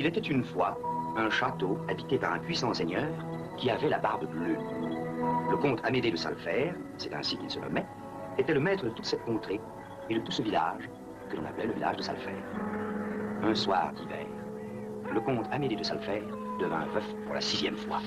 Il était une fois un château habité par un puissant seigneur qui avait la barbe bleue. Le comte Amédée de Salfer, c'est ainsi qu'il se nommait, était le maître de toute cette contrée et de tout ce village que l'on appelait le village de Salfer. Un soir d'hiver, le comte Amédée de Salfer devint veuf pour la 6e fois.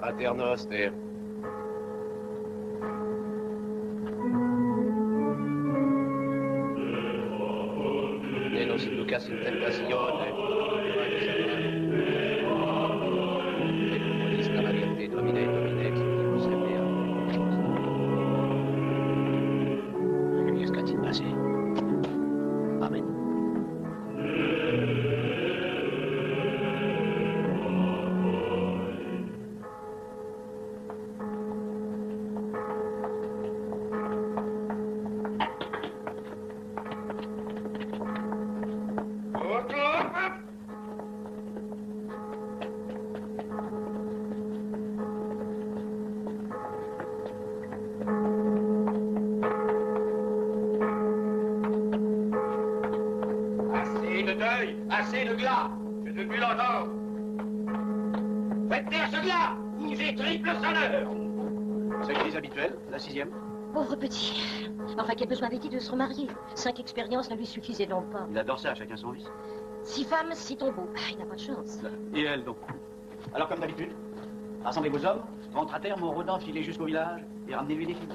Paternoster. E non si ducasse in tentazione. Que risque-t-il passé? Amen. Assez de glas! J'ai depuis longtemps! Faites taire ce glas! Ou j'ai triple sonneur! C'est l'église habituelle, la 6e. Pauvre petit. Enfin, quel besoin avait-il de se remarier? 5 expériences ne lui suffisaient donc pas. Il adore ça, chacun son vice. 6 femmes, 6 tombeaux. Ah, il n'a pas de chance. Et elle, donc? Alors, comme d'habitude, rassemblez vos hommes, rentre à terre, mon rodin, filez jusqu'au village et ramenez-lui des filles.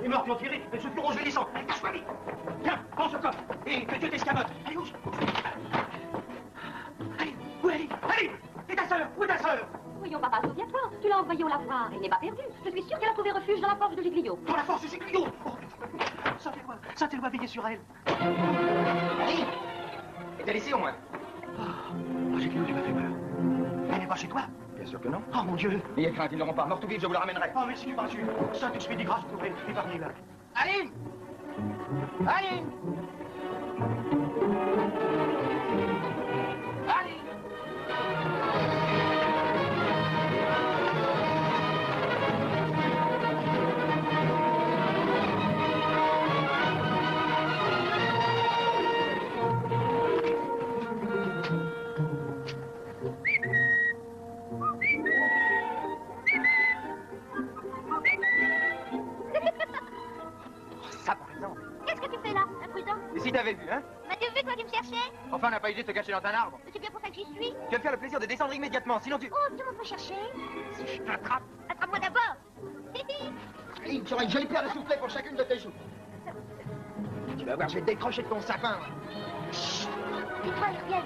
Et mort tiré, mais ce fut rongeolissant. Allez, cache-toi vite. Viens, prends ce coffre. Et que Dieu t'escamote. Allez, où? Allez, où est elle? Allez. Et ta sœur? Où est ta sœur? Voyons, papa, souviens-toi. Tu l'as envoyée au lavoir. Elle n'est pas perdue. Je suis sûre qu'elle a trouvé refuge dans la forge de Giglio. Dans la forge de Giglio? Oh, Saint-Éloi veillait sur elle. Allez. Est-elle ici, au moins? Oh, Giglio, tu m'as fait peur. Elle n'est pas chez toi? Bien sûr que non. Oh, mon Dieu. N'ayez crainte, ils n'auront pas. Mort ou vif, je vous la ramènerai. Oh, merci du Dieu. Saint-Expédie grâce, vous pourrez épargner-la. Allez. Allez. Allez. Si t'avais vu, hein? M'as-tu vu quand tu me cherchais? Enfin, on n'a pas idée de te cacher dans un arbre. C'est bien pour ça que j'y suis. Tu vas me faire le plaisir de descendre immédiatement, sinon tu... Oh, tu m'as pas cherché? Si je t'attrape... Attrape-moi d'abord. Allez, tu auras une jolie paire de soufflets pour chacune de tes joues. Tu vas voir, je vais te décrocher de ton sapin. Chut. Tais-toi, Ariel.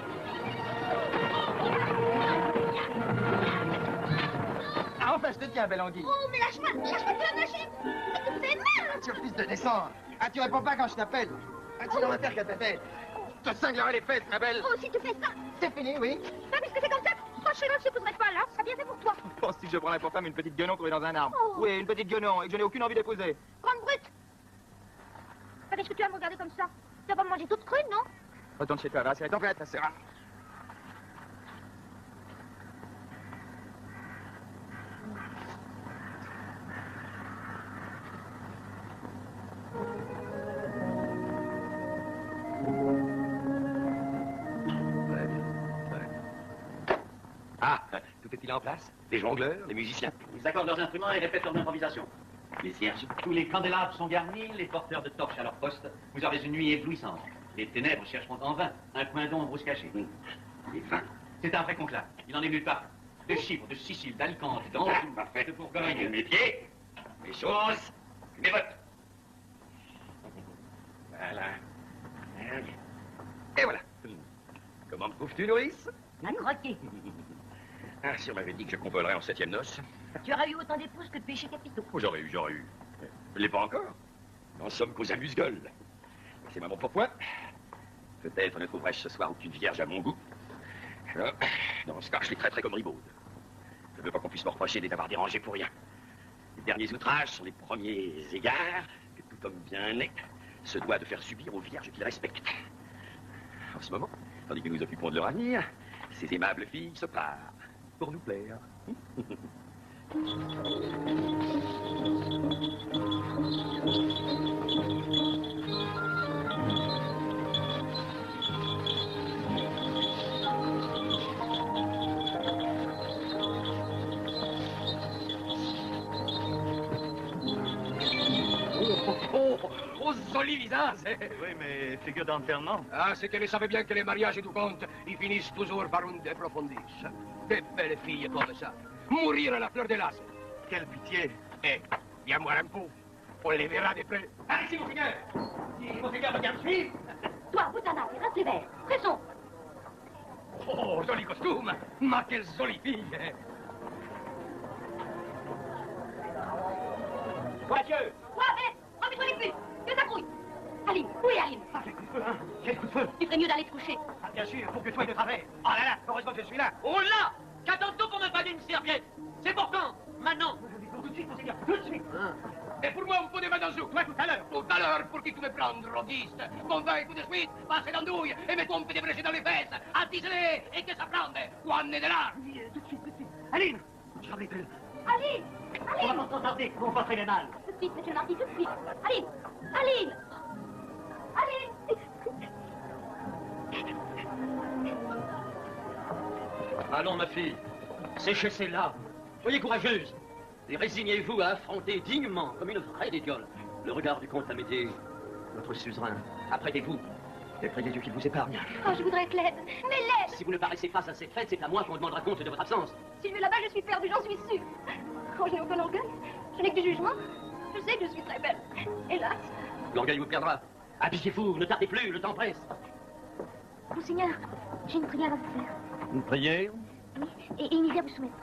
Ah, enfin, je te tiens, belle anguille. Oh, mais lâche-moi, tu vas nager. Ça te fait mal. Tu refuses de descendre. Ah, tu réponds pas quand je t'appelle. Ah, tu vas faire qu'à ta tête. Je te cinglerai les fesses, ma belle. Oh, si tu fais ça. C'est fini, oui. Ah, puisque c'est comme ça, franchement, je ne poserai pas là. Ça bien fait pour toi. Penses-tu que je prendrais pour femme une petite guenon trouvée dans un arbre? Oh. Oui, une petite guenon, et que je n'ai aucune envie d'épouser. Grande brute. Ah, est-ce que tu vas me regarder comme ça? Tu vas pas me manger toute crue, non? Retourne chez toi, va, c'est ton fait, ça sera. Ah, tout est-il en place? Les jongleurs, les musiciens? Ils accordent leurs instruments et répètent leurs improvisations. Les cierges, tous les candélabres sont garnis, les porteurs de torches à leur poste. Vous aurez une nuit éblouissante. Les ténèbres chercheront en vain un coin d'ombre où se cacher. Les vins. C'est un vrai conclave. Il en est nulle part. De Chypre, de Sicile, d'Alicante, d'Anjou, Parfait. de Bourgogne. Mes pieds, mes choses, mes bottes. Voilà. Et voilà. Comment me trouves-tu, Nourrice? Un croquet. Ah, si on m'avait dit que je convolerais en 7e noce. Tu auras eu autant d'épouses que de péchés capitaux. Oh, j'aurais eu. Je l'ai pas encore. N'en sommes qu'aux amuse-gueules. C'est maman pourquoi. Peut-être ne trouverai-je ce soir aucune vierge à mon goût. Alors, dans ce cas, je les traiterai comme ribaudes. Je ne veux pas qu'on puisse me reprocher de les avoir dérangés pour rien. Les derniers outrages sont les premiers égards que tout homme bien né se doit de faire subir aux vierges qu'il respecte. En ce moment, tandis que nous occupons de leur avenir, ces aimables filles se parent pour nous plaire. Oh, joli visage! Oui, mais figure d'enterrement. Ah, c'est qu'elle savait bien que les mariages du comte, ils finissent toujours par une déprofondis. Des belles filles comme ça. Mourir à la fleur de l'âge. Quelle pitié. Eh, viens voir un peu. On les verra de près. Par ici, monseigneur. Si monseigneur regarde suivre. Toi, Boutana, reste les verres. Pressons. Oh, joli costume! Ma quelle jolie fille! Voiture. Toi, hé, remets-toi les putes. Que ça couille. Aline, où est Aline? Ah, quel coup de feu, hein? Quel coup de feu. Tu ferais mieux d'aller te coucher. Ah, bien sûr, faut que je sois de travers. Oh là là, heureusement que je suis là. Oh là! Qu'attends-tu pour me payer une serviette? C'est pour quand? Maintenant? Tout de suite, monseigneur, tout de suite. Et pour moi, un peu de vin d'Anjou. Toi, tout à l'heure. Tout à l'heure, pour qui tu veux prendre, rodiste. Bon vin tout de suite, passez l'andouille et mets-toi un peu de bréché dans les fesses. Attise-les et que ça prenne. Juan est de là. Oui, tout de suite, tout de suite. Aline! Je rappelle. Aline. On va pas s'en tarder, on va très mal. Tout de suite, monsieur le marquis, tout de suite. Aline. Aline. Aline. Allons, ma fille. Séchez ces larmes. Soyez courageuse. Et résignez-vous à affronter dignement, comme une vraie dédiole, le regard du comte Amédée, notre suzerain. Apprêtez-vous. Et priez Dieu qu'il vous épargne. Oh, je voudrais que l'aide. Mais l'aide. Si vous ne paraissez pas à cette fête, c'est à moi qu'on demandera compte de votre absence. Si je vais là-bas, je suis perdue, j'en suis sûre. Oh, je n'ai aucun orgueil. Je n'ai que du jugement. Je sais que je suis très belle. Hélas. L'orgueil vous perdra. Habillez-vous, ne tardez plus, le temps presse. Monseigneur, j'ai une prière à vous faire. Une prière? Oui, et une idée à vous soumettre.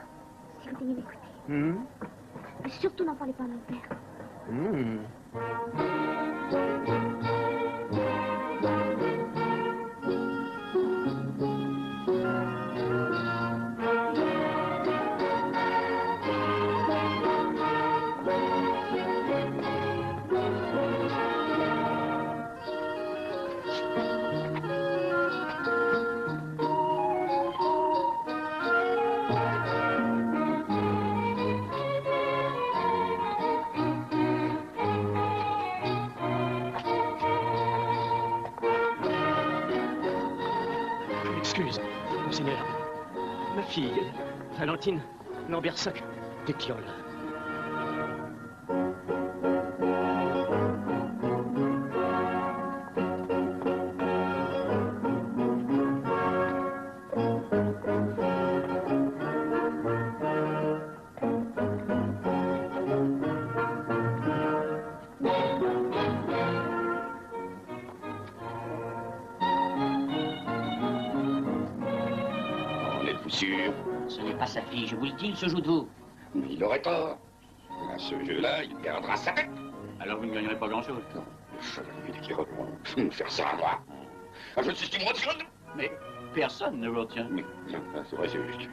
Si vous daignez m'écouter. Mais surtout, n'en parlez pas à mon père. Excuse, monseigneur. Ma fille, Valentine Lambersac, d'étiole. sûr. Ce n'est pas sa fille, je vous le dis, il se joue de vous. Mais il aurait tort. À ce jeu-là, il perdra sa tête. Alors vous ne gagnerez pas grand-chose. Non, le chevalier qui reprend. Faire ça à moi. Ah, je ne sais ce qui me retient. Mais personne ne vous retient. Mais, c'est vrai, c'est juste.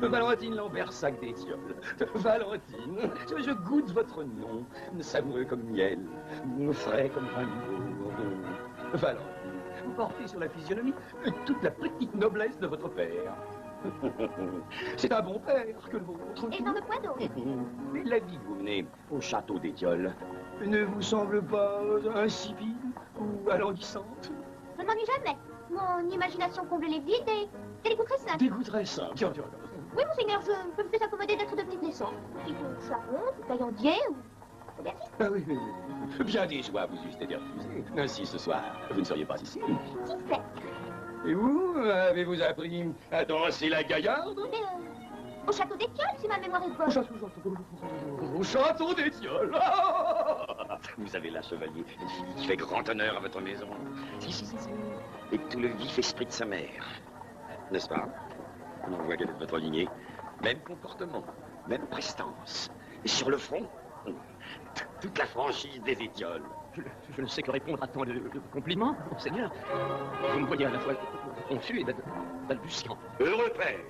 Valentine Lambert-Sac d'Étiole. Valentine, je goûte votre nom, savoureux comme miel, frais comme vin nouveau. Valentine, vous portez sur la physionomie toute la petite noblesse de votre père. C'est un bon père que le vôtre. Et non de quoi d'autre? Mais la vie que vous menez au château d'Étiole ne vous semble pas insipide ou alanguissante? Je ne m'ennuie jamais. Mon imagination comble les vides et des goûts très simples. Des goûts très simples. Tiens. Oui, monseigneur, je peux me désaccommoder d'être de petite naissance. Si vous charron, du taillandier ou... Ah oui. Bien des joies vous eussent été refusées. Ainsi, ce soir, vous ne seriez pas ici. Qui sait? Et où avez-vous appris à danser la gaillarde? Mais, au château d'Étiole, si ma mémoire est bonne. Au château d'Étiole. Vous avez là, chevalier, une fille qui fait grand honneur à votre maison. Si. Et tout le vif esprit de sa mère. N'est-ce pas? On voit qu'elle est de votre lignée. Même comportement, même prestance. Et sur le front, toute la franchise des Étioles. Je ne sais que répondre à tant de compliments, monseigneur. Vous me voyez à la fois confus et balbutiant. Heureux père.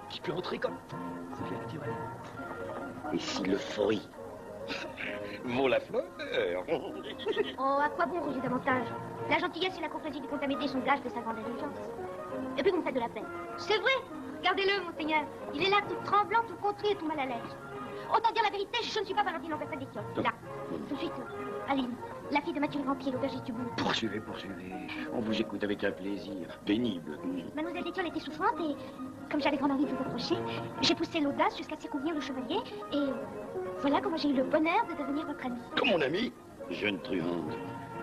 Qui peut entrer comme... C'est bien naturel. Et si l'euphorie vaut la fleur? Oh, à quoi bon rougir davantage? La gentillesse et la courtoisie du comte Amédée sont gages de sa grande indulgence. Et puis vous me faites de la peine. C'est vrai. Regardez-le, monseigneur. Il est là, tout tremblant, tout contré et tout mal à l'aise. Autant dire la vérité, je ne suis pas Valentine Lambert-Sac d'Étiole. Là, tout de suite, Aline, la fille de Mathieu Rampier, l'aubergiste du bout. Poursuivez. On vous écoute avec un plaisir pénible. Mademoiselle d'Étiole était souffrante et, comme j'avais grande envie de vous reprocher, j'ai poussé l'audace jusqu'à circonvenir le chevalier et voilà comment j'ai eu le bonheur de devenir votre ami. Comme mon ami, jeune truande.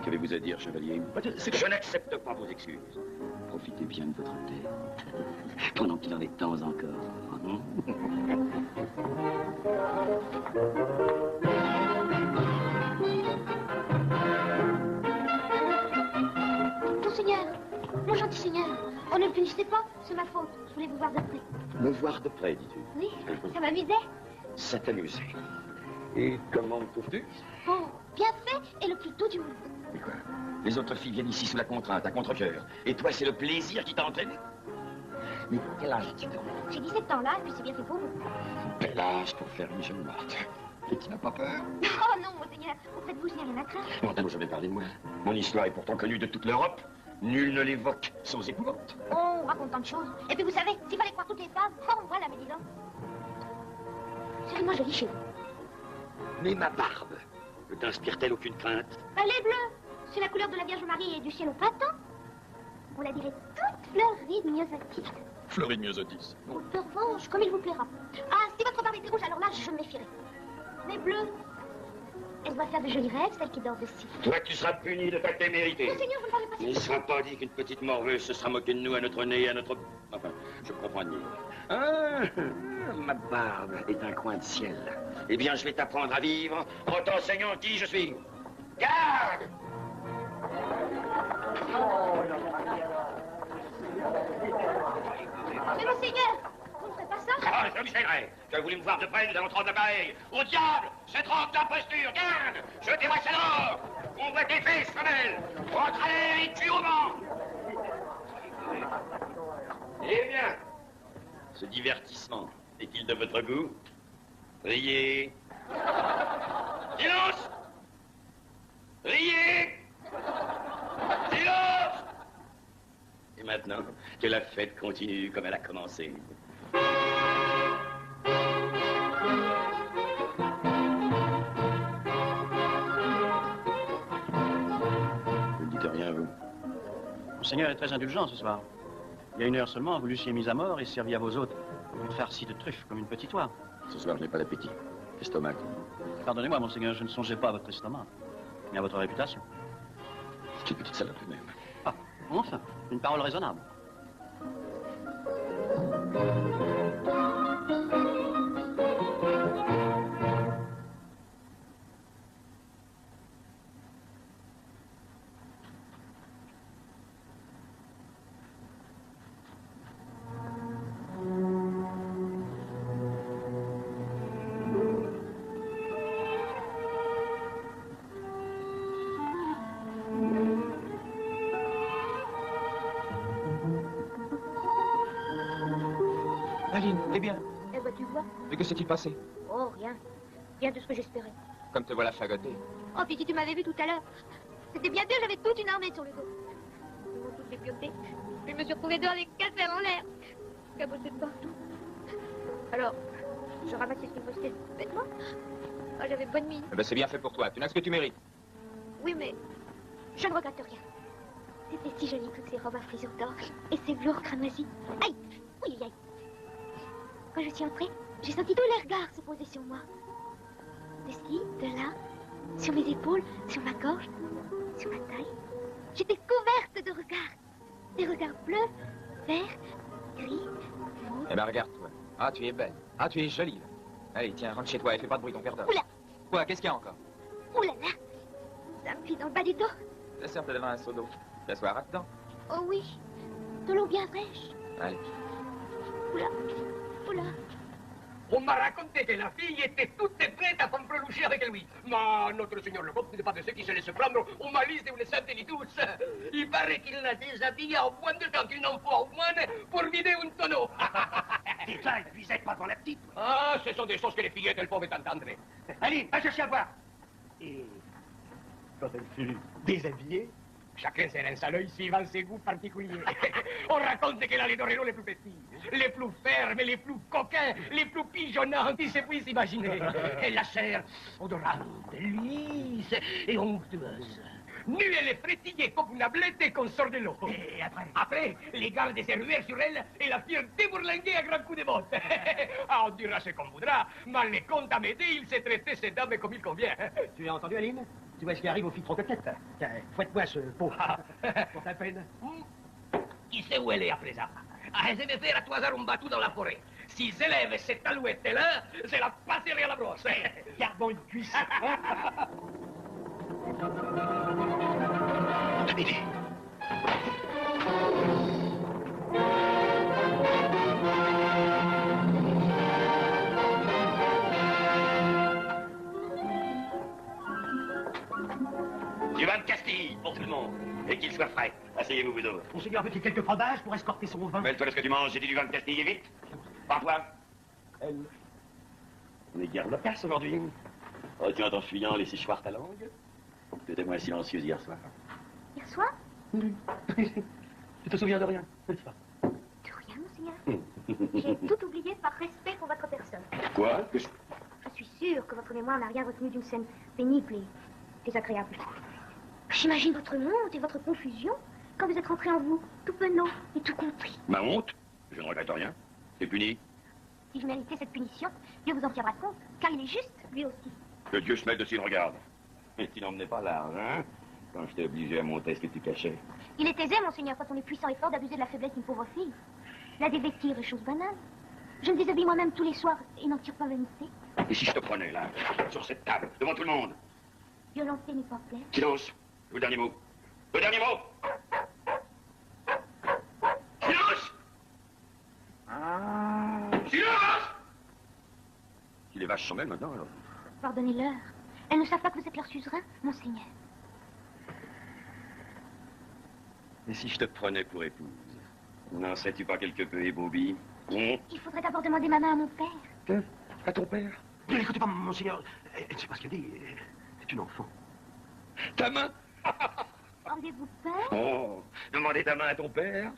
Qu'avez-vous à dire, chevalier? Je n'accepte pas vos excuses. Profitez bien de votre tête, pendant qu'il en est temps encore. Monseigneur, mon gentil seigneur, on ne me punissez pas, c'est ma faute. Je voulais vous voir de près. Me voir de près, dis-tu? Oui, ça m'amusait. Ça t'amusait. Et comment me trouves-tu? Oh, bien fait et le plus doux du monde. Mais quoi? Les autres filles viennent ici sous la contrainte, à contre-cœur. Et toi, c'est le plaisir qui t'a entraîné? Mais quel âge as-tu donc? J'ai 17 ans là, et puis c'est bien fait pour vous. Quel âge pour faire une jeune morte? Et tu n'as pas peur? Oh non, monseigneur, auprès de vous, je n'ai rien à craindre. On t'a jamais parlé de moi. Mon histoire est pourtant connue de toute l'Europe. Nul ne l'évoque sans épouvante. Oh, on raconte tant de choses. Et puis vous savez, s'il fallait croire toutes les femmes, oh, voilà, mais dis donc. C'est vraiment joli chez vous. Mais ma barbe, ne t'inspire-t-elle aucune crainte? Elle est bleue. C'est la couleur de la Vierge Marie et du ciel au printemps. On la dirait toute fleurie de myosotis. Fleurie de myosotis. En revanche, comme il vous plaira. Ah, si votre barbe était rouge, alors là, je me méfierais. Mais bleue, elle doit faire de jolis rêves, celle qui dort dessus. Toi, tu seras puni de ta témérité. Monseigneur, vous ne parlez pas si... Il ne sera pas dit qu'une petite morveuse se sera moquée de nous à notre nez et à notre... Enfin, je comprends admire. Ah, ma barbe est un coin de ciel. Eh bien, je vais t'apprendre à vivre en t'enseignant qui je suis. Garde! Mais monseigneur, vous ne ferez pas ça? Ah, je me gênerai. Tu as voulu me voir de près, nous allons te rendre l'appareil. Au diable, cette robe d'imposture, garde! Je t'ai ça l'or! On voit tes fesses, femelle! Rentre à l'air et tue au vent! Eh bien, ce divertissement est-il de votre goût? Riez! Silence! Riez! Silence! Et maintenant, que la fête continue comme elle a commencé. Vous ne dites rien, vous? Monseigneur est très indulgent ce soir. Il y a 1 heure seulement, vous l'eussiez mis à mort et servi à vos hôtes une farcie de truffes comme une petite oie. Ce soir, je n'ai pas d'appétit. Estomac. Pardonnez-moi, monseigneur, je ne songeais pas à votre estomac, mais à votre réputation. C'est une petite salope, tout de même. Ah, Enfin, une parole raisonnable. Aline, eh bien, Eh ben, tu vois. mais que s'est-il passé? Oh, rien. Rien de ce que j'espérais. Comme te voilà fagotée. Oh, puis si tu m'avais vu tout à l'heure, c'était bien sûr, j'avais toute une armée sur le dos. Ils m'ont toutes dépiotées. Puis je me suis retrouvée dehors avec 4 fers en l'air. Cabossée de partout. Alors, je ramassais ce qu'il me restait de vêtements. Oh, j'avais bonne mine. Eh ben, c'est bien fait pour toi. Tu n'as que ce que tu mérites. Oui, mais je ne regrette rien. C'était si joli, toutes ces robes à frisure d'or et ces velours cramoisis. Aïe! Oui, aïe! Quand je suis entrée, j'ai senti tous les regards se poser sur moi. D'ici, de là, sur mes épaules, sur ma gorge, sur ma taille. J'étais couverte de regards. Des regards bleus, verts, gris, rouges. Eh ben, regarde-toi. Ah, tu es belle. Ah, tu es jolie. Là. Allez, tiens, rentre chez toi et fais pas de bruit, ton père d'or. Oula! Quoi, qu'est-ce qu'il y a encore? Ouh là là! Ça me fit dans le bas du dos. Ta sœur te devant un seau d'eau. T'assoiras dedans. Oh oui, de l'eau bien fraîche. Allez. Oula, oula. On m'a raconté que la fille était toute prête à s'empreloucher avec lui. Mais notre Seigneur le comte n'est pas de ceux qui se laissent prendre aux malices ou les saintetés douces. Il paraît qu'il l'a déshabillée en moins de temps qu'une enfant au moine pour vider un tonneau. Putain, épuisette pas pour la petite. Ah, ce sont des choses que les fillettes, elles peuvent entendre. Allez, va chercher à boire. Et quand elle fut déshabillée, Chacun se rince à l'œil suivant ses goûts particuliers. On raconte qu'elle a les dorelons les plus petits, les plus fermes, les plus coquins, les plus pigeonnants qui se puissent imaginer. Et la chair odorante, lisse et onctueuse. Nue, elle est frétillée comme une ablette qu'on sort de l'eau. et après, Après, les gardes se ruèrent sur elle et la firent débourlinguer à grands coups de botte. Ah, on dira ce qu'on voudra, mais les comptes à m'aider, il s'est traité ces dames comme il convient. tu as entendu, Aline? Tu vois ce qui arrive aux filles trop coquettes. Tiens, fouette-moi ce pot. Pour ta peine. Qui sait où elle est à présent? Ah, je vais faire à tout hasard un bateau dans la forêt. Si j'élève cette alouette-là, je la passerai à la brosse. Gardons une cuisse. Amédée. Du vin de Castille, pour tout le monde. Et qu'il soit frais. Asseyez-vous, vous autres. Monseigneur veut-il quelques fromages pour escorter son vin? Mêle-toi de ce que tu manges, j'ai dit du vin de Castille, et vite. Par-toi. Elle. On est guère loquace aujourd'hui. Oh, tu en fuyant, laisser choir ta langue. Tu étais moins silencieuse hier soir. Hier soir? Tu te souviens de rien, n'est-ce pas? De rien, monseigneur. J'ai tout oublié par respect pour votre personne. Quoi? Je suis sûre que votre mémoire n'a rien retenu d'une scène pénible et désagréable. J'imagine votre honte et votre confusion quand vous êtes rentré en vous, tout penaud et tout compris. Ma honte? Je ne regrette rien. C'est puni. Si je méritais cette punition, Dieu vous en tiendra compte, car il est juste, lui aussi. Que Dieu se mette de s'il regarde. Mais tu n'emmenais pas large, hein? Quand je t'ai obligé à monter ce que tu cachais. Il est aisé, monseigneur, quand on est puissant et fort, d'abuser de la faiblesse d'une pauvre fille. La dévêtir est chose banale. Je me déshabille moi-même tous les soirs et n'en tire pas vanité. Et si je te prenais, là, sur cette table, devant tout le monde? Violenter n'est pas plaire. Silence. Le dernier mot. Le dernier mot. Silence. Silence. Si les vaches sont belles maintenant, alors. Pardonnez-leur. Elles ne savent pas que vous êtes leur suzerain, monseigneur. Et si je te prenais pour épouse? N'en sais-tu pas quelque peu ébobie? Il faudrait d'abord demander ma main à mon père. À ton père? Ne l'écoutez pas, monseigneur. Elle ne sait pas ce qu'elle dit. C'est une enfant. Ta main? Auriez-vous peur? Oh, demander ta main à ton père?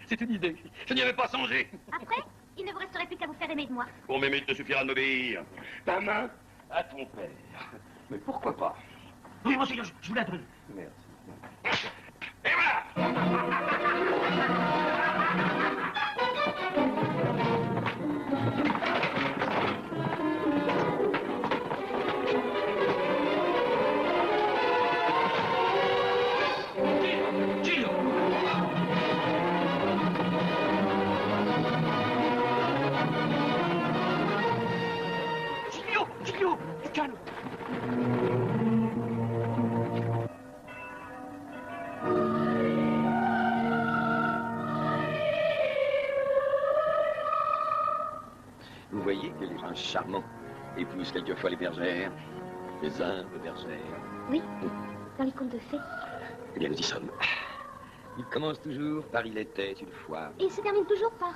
C'est une idée. Je n'y avais pas songé. Après, il ne vous resterait plus qu'à vous faire aimer de moi. Pour m'aimer, il te suffira de m'obéir. Ta main à ton père. Mais pourquoi pas? Oui, monseigneur, je vous la donne. Merci. Et voilà! Gilles! voyez que les gens charmants épousent quelquefois les bergères, les humbles bergères. Oui, dans les contes de fées. Eh bien, nous y sommes. Il commence toujours par il était une fois. Et il se termine toujours par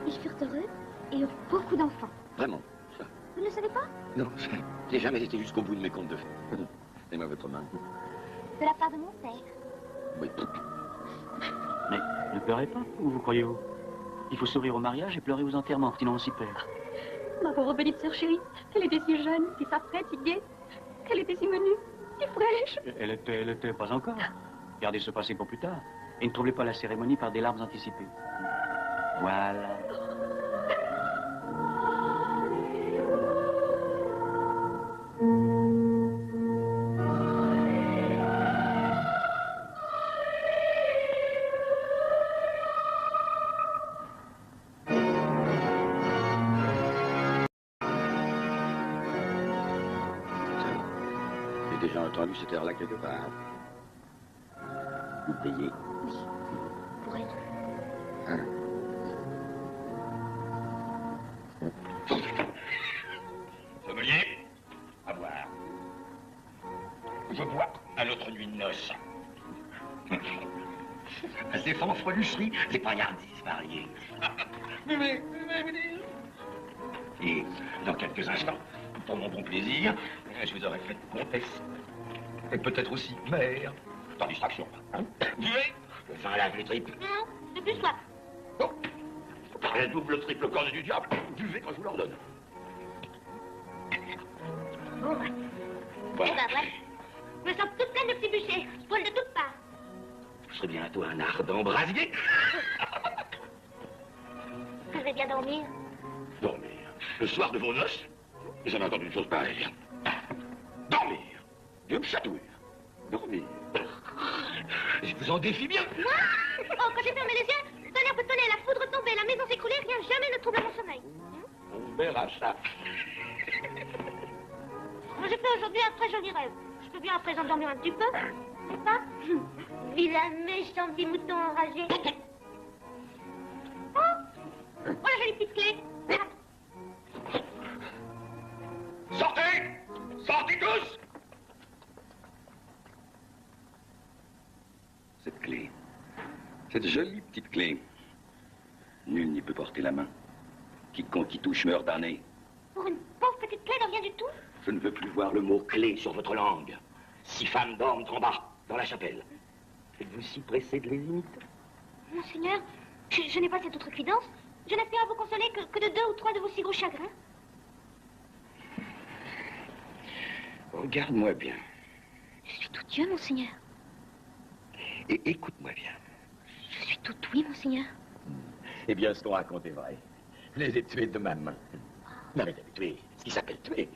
ils furent heureux et eurent beaucoup d'enfants. Vraiment, ça. Vous ne le savez pas? Non, je n'ai jamais été jusqu'au bout de mes contes de fées. Donnez-moi votre main. De la part de mon père. Oui. Mais ne pleurez pas, où vous croyez-vous? Il faut sourire au mariage et pleurer aux enterrements, sinon on s'y perd. Ma pauvre petite sœur chérie, elle était si jeune, si safrette, si gaie. Elle était si menue, si fraîche. Elle était pas encore. Gardez ce passé pour plus tard. Et ne troublez pas la cérémonie par des larmes anticipées. Voilà. J'ai déjà entendu cette heure-là quelque part. Vous payez. Oui, pour elle. Hein? Sommelier, à boire. Je bois à l'autre nuit de noces. Ces fanfrelucheries, les paillardises variées. Buvez. Et dans quelques instants, pour mon bon plaisir, je vous aurai fait comtesse. Et peut-être aussi mère. Sans distraction. Hein? Buvez. Le vin lave les tripes. Non, j'ai plus soif. Bon. Par la double triple corne du diable, buvez quand je vous l'ordonne. Bon, ouais. Voilà. Eh ben, voilà. Je me sens toute pleine de petits bûchers. Je poil de toutes parts. Je serai bientôt un ardent brasier. Je vais bien dormir. Dormir. Le soir de vos noces, j'avais entendu une chose pareille. Dormir. Dieu me chatouille. Dormir. Je vous en défie bien. Oh, quand j'ai fermé les yeux, le tonnerre peut sonner, la foudre tomber, la maison s'écrouler, rien jamais ne trouble mon sommeil. On verra ça. J'ai fait aujourd'hui un très joli rêve. Je peux bien à présent dormir un petit peu, n'est-ce pas? Vilain méchant petit mouton enragé. Oh, voilà jolie petite clé. Sortez! Sortez tous! Cette clé, cette jolie petite clé, nul n'y peut porter la main. Quiconque y touche meurt damné. Pour une pauvre petite clé de rien du tout? Je ne veux plus voir le mot clé sur votre langue. 6 femmes dorment en bas, dans la chapelle. Êtes-vous si pressé de les imiter? Monseigneur, je n'ai pas cette autre cuidance. Je n'aspire à vous consoler que de 2 ou 3 de vos si gros chagrins. Regarde-moi bien. Je suis tout Dieu, monseigneur. Et écoute-moi bien. Je suis tout oui, monseigneur. Eh bien, ce qu'on raconte est vrai. Je les ai tués de ma main. Non, mais tués, ce qui s'appelle tuer.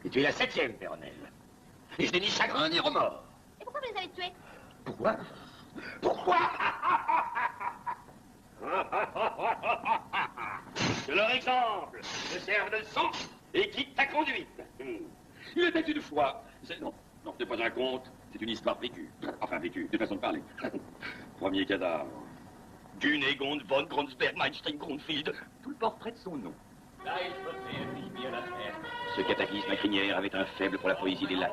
J'ai tué la 7e, Péronnelle. Et je n'ai ni chagrin ni remords. Et pourquoi vous les avez tués? Pourquoi? Pourquoi? Que leur exemple me serve de leçon et quitte ta conduite. Il était une fois. Non, ce n'est pas un conte, c'est une histoire vécue. Enfin, vécue, de façon de parler. Premier cadavre. Gunegond von Gronsberg, Meinstein, Grunfield. Tout le portrait de son nom. Ce cataclysme à crinière avait un faible pour la poésie des lacs.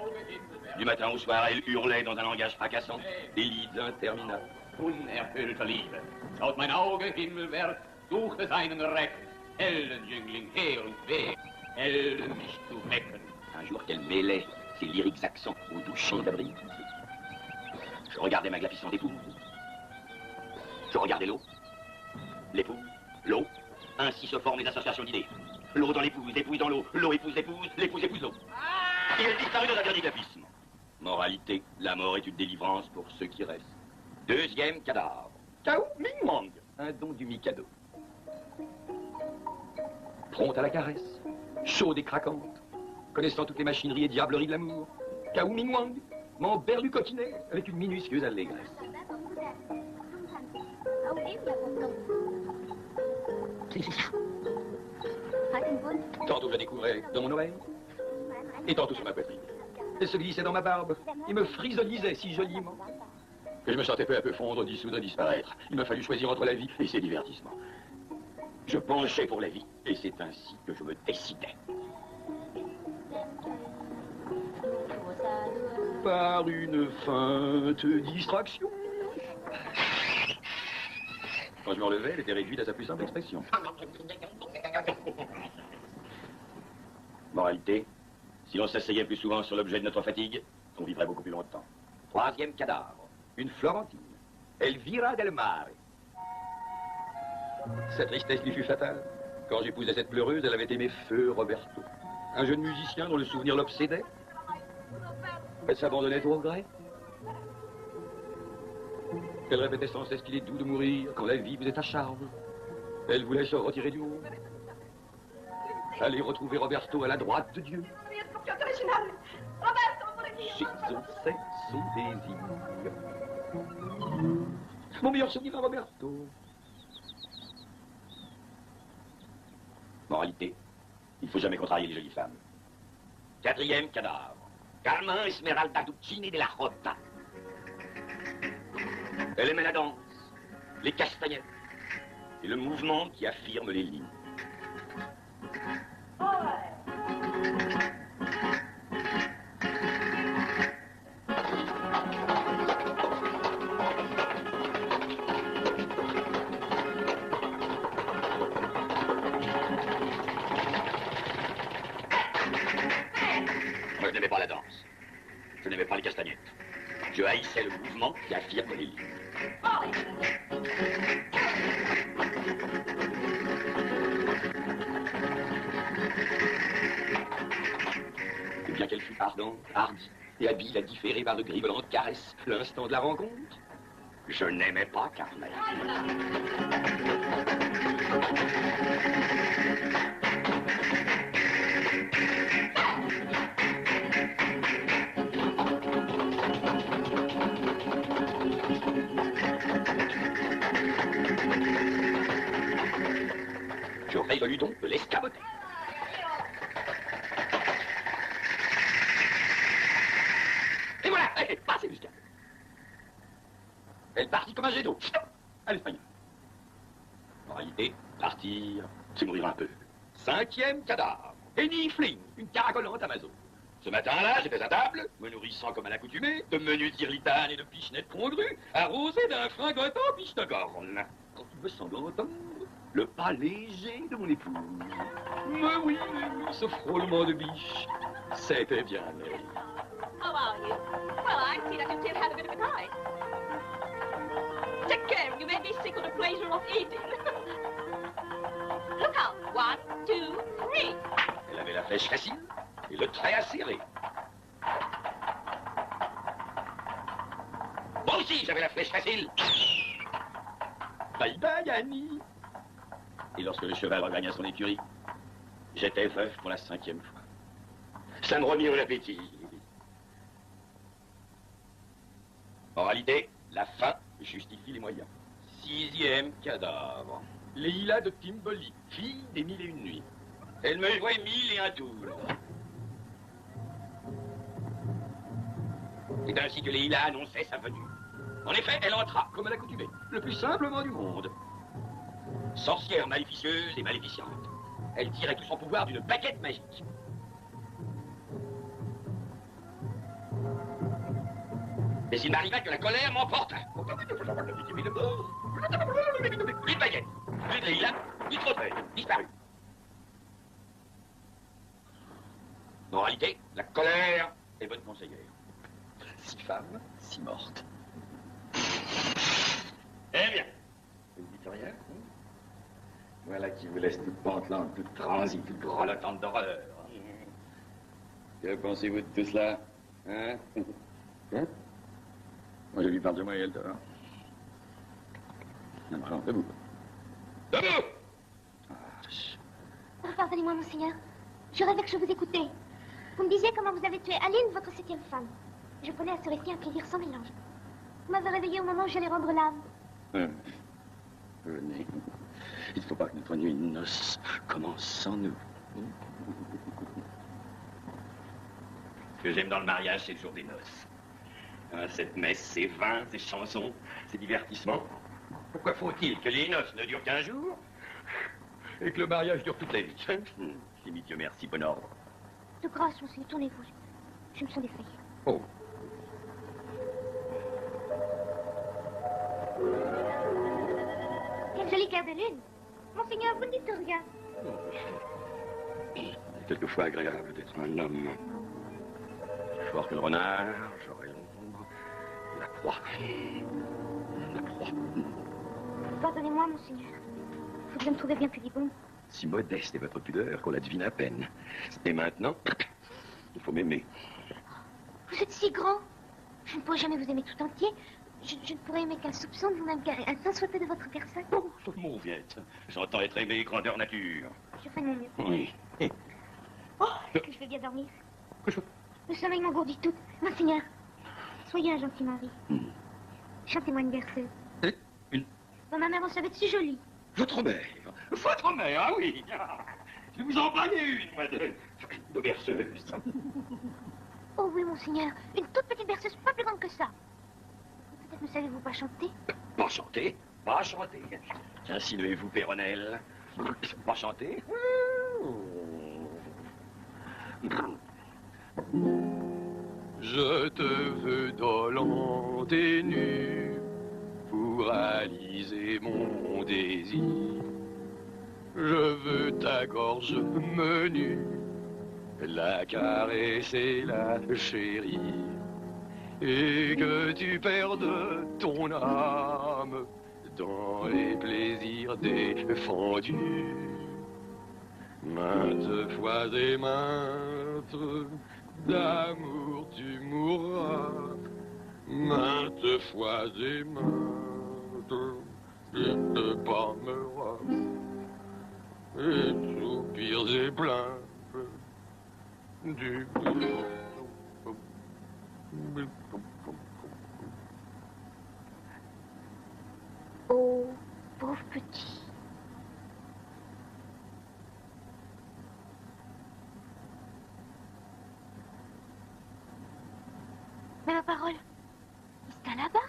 Du matin au soir, elle hurlait dans un langage fracassant des lieds interminables. Unerfüllte Liebe. Schaut mein Auge himmelwärts, suchte seinen Reck. Heldenjüngling her und wer, Helden mich zu wecken. Un jour qu'elle mêlait ses lyriques accents aux doux chants d'Abril. Je regardais ma glapissante épouse. Je regardais l'eau, l'époux, l'eau. Ainsi se forment les associations d'idées. L'eau dans l'épouse, l'épouse dans l'eau, l'eau épouse l'épouse, l'épouse épouse l'eau. Et elle disparut dans un dernier glapisme. Moralité, la mort est une délivrance pour ceux qui restent. Deuxième cadavre. Cao Ming Wang, un don du Mikado. Prompte à la caresse, chaude et craquante, connaissant toutes les machineries et diableries de l'amour. Cao Ming Wang, mon berlu coquinet avec une minutieuse allégresse. C'est ça. Tantôt je la découvrais dans mon oreille, et tantôt sur ma poitrine. Elle se glissait dans ma barbe, et me frisolisait si joliment que je me sentais peu à peu fondre, dissoudre, disparaître. Il m'a fallu choisir entre la vie et ses divertissements. Je penchais pour la vie, et c'est ainsi que je me décidais. Par une feinte distraction. Quand je me relevais, elle était réduite à sa plus simple expression. Moralité, si l'on s'asseyait plus souvent sur l'objet de notre fatigue, on vivrait beaucoup plus longtemps. Troisième cadavre, une Florentine, Elvira del Mare. Sa tristesse lui fut fatale. Quand j'épousais cette pleureuse, elle avait aimé feu Roberto, un jeune musicien dont le souvenir l'obsédait. Elle s'abandonnait au regret. Elle répétait sans cesse qu'il est doux de mourir quand la vie vous est à charge. Elle voulait se retirer du monde. Aller retrouver Roberto à la droite de Dieu. J'exauçais son désir. Mon meilleur souvenir à Roberto. Moralité, il ne faut jamais contrarier les jolies femmes. Quatrième cadavre, Carmen Esmeralda Duccini de la Rota. Elle aimait la danse, les castagnettes et le mouvement qui affirme les lignes. Moi, je n'aimais pas la danse. Je n'aimais pas les castagnettes. Je haïssais le mouvement qui affirme les lignes. Et bien qu'elle fût ardente, hardie et habile à différer par de grivolantes caresses l'instant de la rencontre, je n'aimais pas Carmen. Je résolu donc de l'escamoter. Et voilà, passez jusqu'à. Elle partit comme un jet d'eau. À l'espagnol. En réalité, partir, c'est mourir un peu. Cinquième cadavre. Henny Fling, une caracolante Amazon. Ce matin-là, j'étais à table, me nourrissant comme à l'accoutumée, de menus tirlitanes et de pichenettes congrus, arrosé d'un fringotant piche-de-corne. Quand il me semble entendre le pas léger de mon épouse. Mais oui, ce frôlement de biche, c'était bien elle. How are you? Well, I see that you still have a bit of a time. Take care, you may be sick of the pleasure of eating. Look out. 1, 2, 3. Elle avait la flèche facile et le trait acéré. Moi aussi, j'avais la flèche facile. Bye bye, Annie. Et lorsque le cheval regagna son écurie, j'étais veuf pour la 5e fois. Ça me remit en appétit. Moralité, la fin justifie les moyens. 6e cadavre. Leila de Timboli, fille des 1001 nuits. Elle me jouait 1001 tours. C'est ainsi que Leila annonçait sa venue. En effet, elle entra, comme à l'accoutumée, le plus simplement du monde. Sorcière maléficieuse et maléficiente. Elle tirait tout son pouvoir d'une baguette magique. Mais il m'arriva que la colère m'emporta. Plus de baguette, plus de Leila, plus de fauteuil, disparu. Moralité, la colère est bonne conseillère. 6 femmes, 6 mortes. Eh bien, vous ne dites rien, hein? Voilà qui vous laisse toute pantelante, toute transie, toute grelottante d'horreur. Que pensez-vous de tout cela, hein? Hein? Moi, je lui parle de moi et elle dort. Non, non, debout. Debout! Pardonnez-moi, monseigneur. Je rêvais que je vous écoutais. Vous me disiez comment vous avez tué Aline, votre 7e femme. Je prenais à ce récit un plaisir sans mélange. Vous m'avez réveillé au moment où j'allais rendre l'âme. Venez. Il ne faut pas que notre nuit de noces commence sans nous. Ce que j'aime dans le mariage, c'est le jour des noces. Hein, cette messe, ces vins, ces chansons, ces divertissements. Pourquoi faut-il que les noces ne durent qu'un jour Et que le mariage dure toute la vie. J'ai mis Dieu merci, bon ordre. De grâce, monseigneur, tournez-vous. Je me sens défaillir. Oh. Quel joli clair de lune. Monseigneur, vous ne dites rien. C'est quelquefois agréable d'être un homme. Plus fort que le renard, j'aurai l'ombre, la proie. La proie. Pardonnez-moi, monseigneur. Faut que je me trouvais bien pudibond. Si modeste est votre pudeur qu'on la devine à peine. Et maintenant, il faut m'aimer. Vous êtes si grand. Je ne pourrai jamais vous aimer tout entier. Je ne pourrai aimer qu'un soupçon de vous-même, car un sans souhait de votre personne. Oh, Mauviette, j'entends être aimé grandeur nature. Je fais de mon mieux. Oui. Oh, est-ce que je vais bien dormir? Le sommeil m'engourdit toute. Monseigneur, soyez un gentil mari. Chantez-moi une berceuse. Une... Bon, ma mère en savait si jolie. Votre mère? Votre mère, ah oui. Je vais vous en brailler une, moi, de berceuse. Oh oui, monseigneur, une toute petite berceuse, pas plus grande que ça. Peut-être ne savez-vous pas chanter? Pas chanter? Pas chanter. Insinuez-vous, Péronnelle? Pas chanter? Je te veux dolente et nue pour réaliser mon désir. Je veux ta gorge menue, la caresser, la chérir, et que tu perdes ton âme dans les plaisirs défendus. Maintes fois et maintes, d'amour tu mourras, maintes fois et maintes, tu te parmeras, et soupirs et plaintes du... Oh, pauvre petit. Mais ma parole, c'est à la barbe.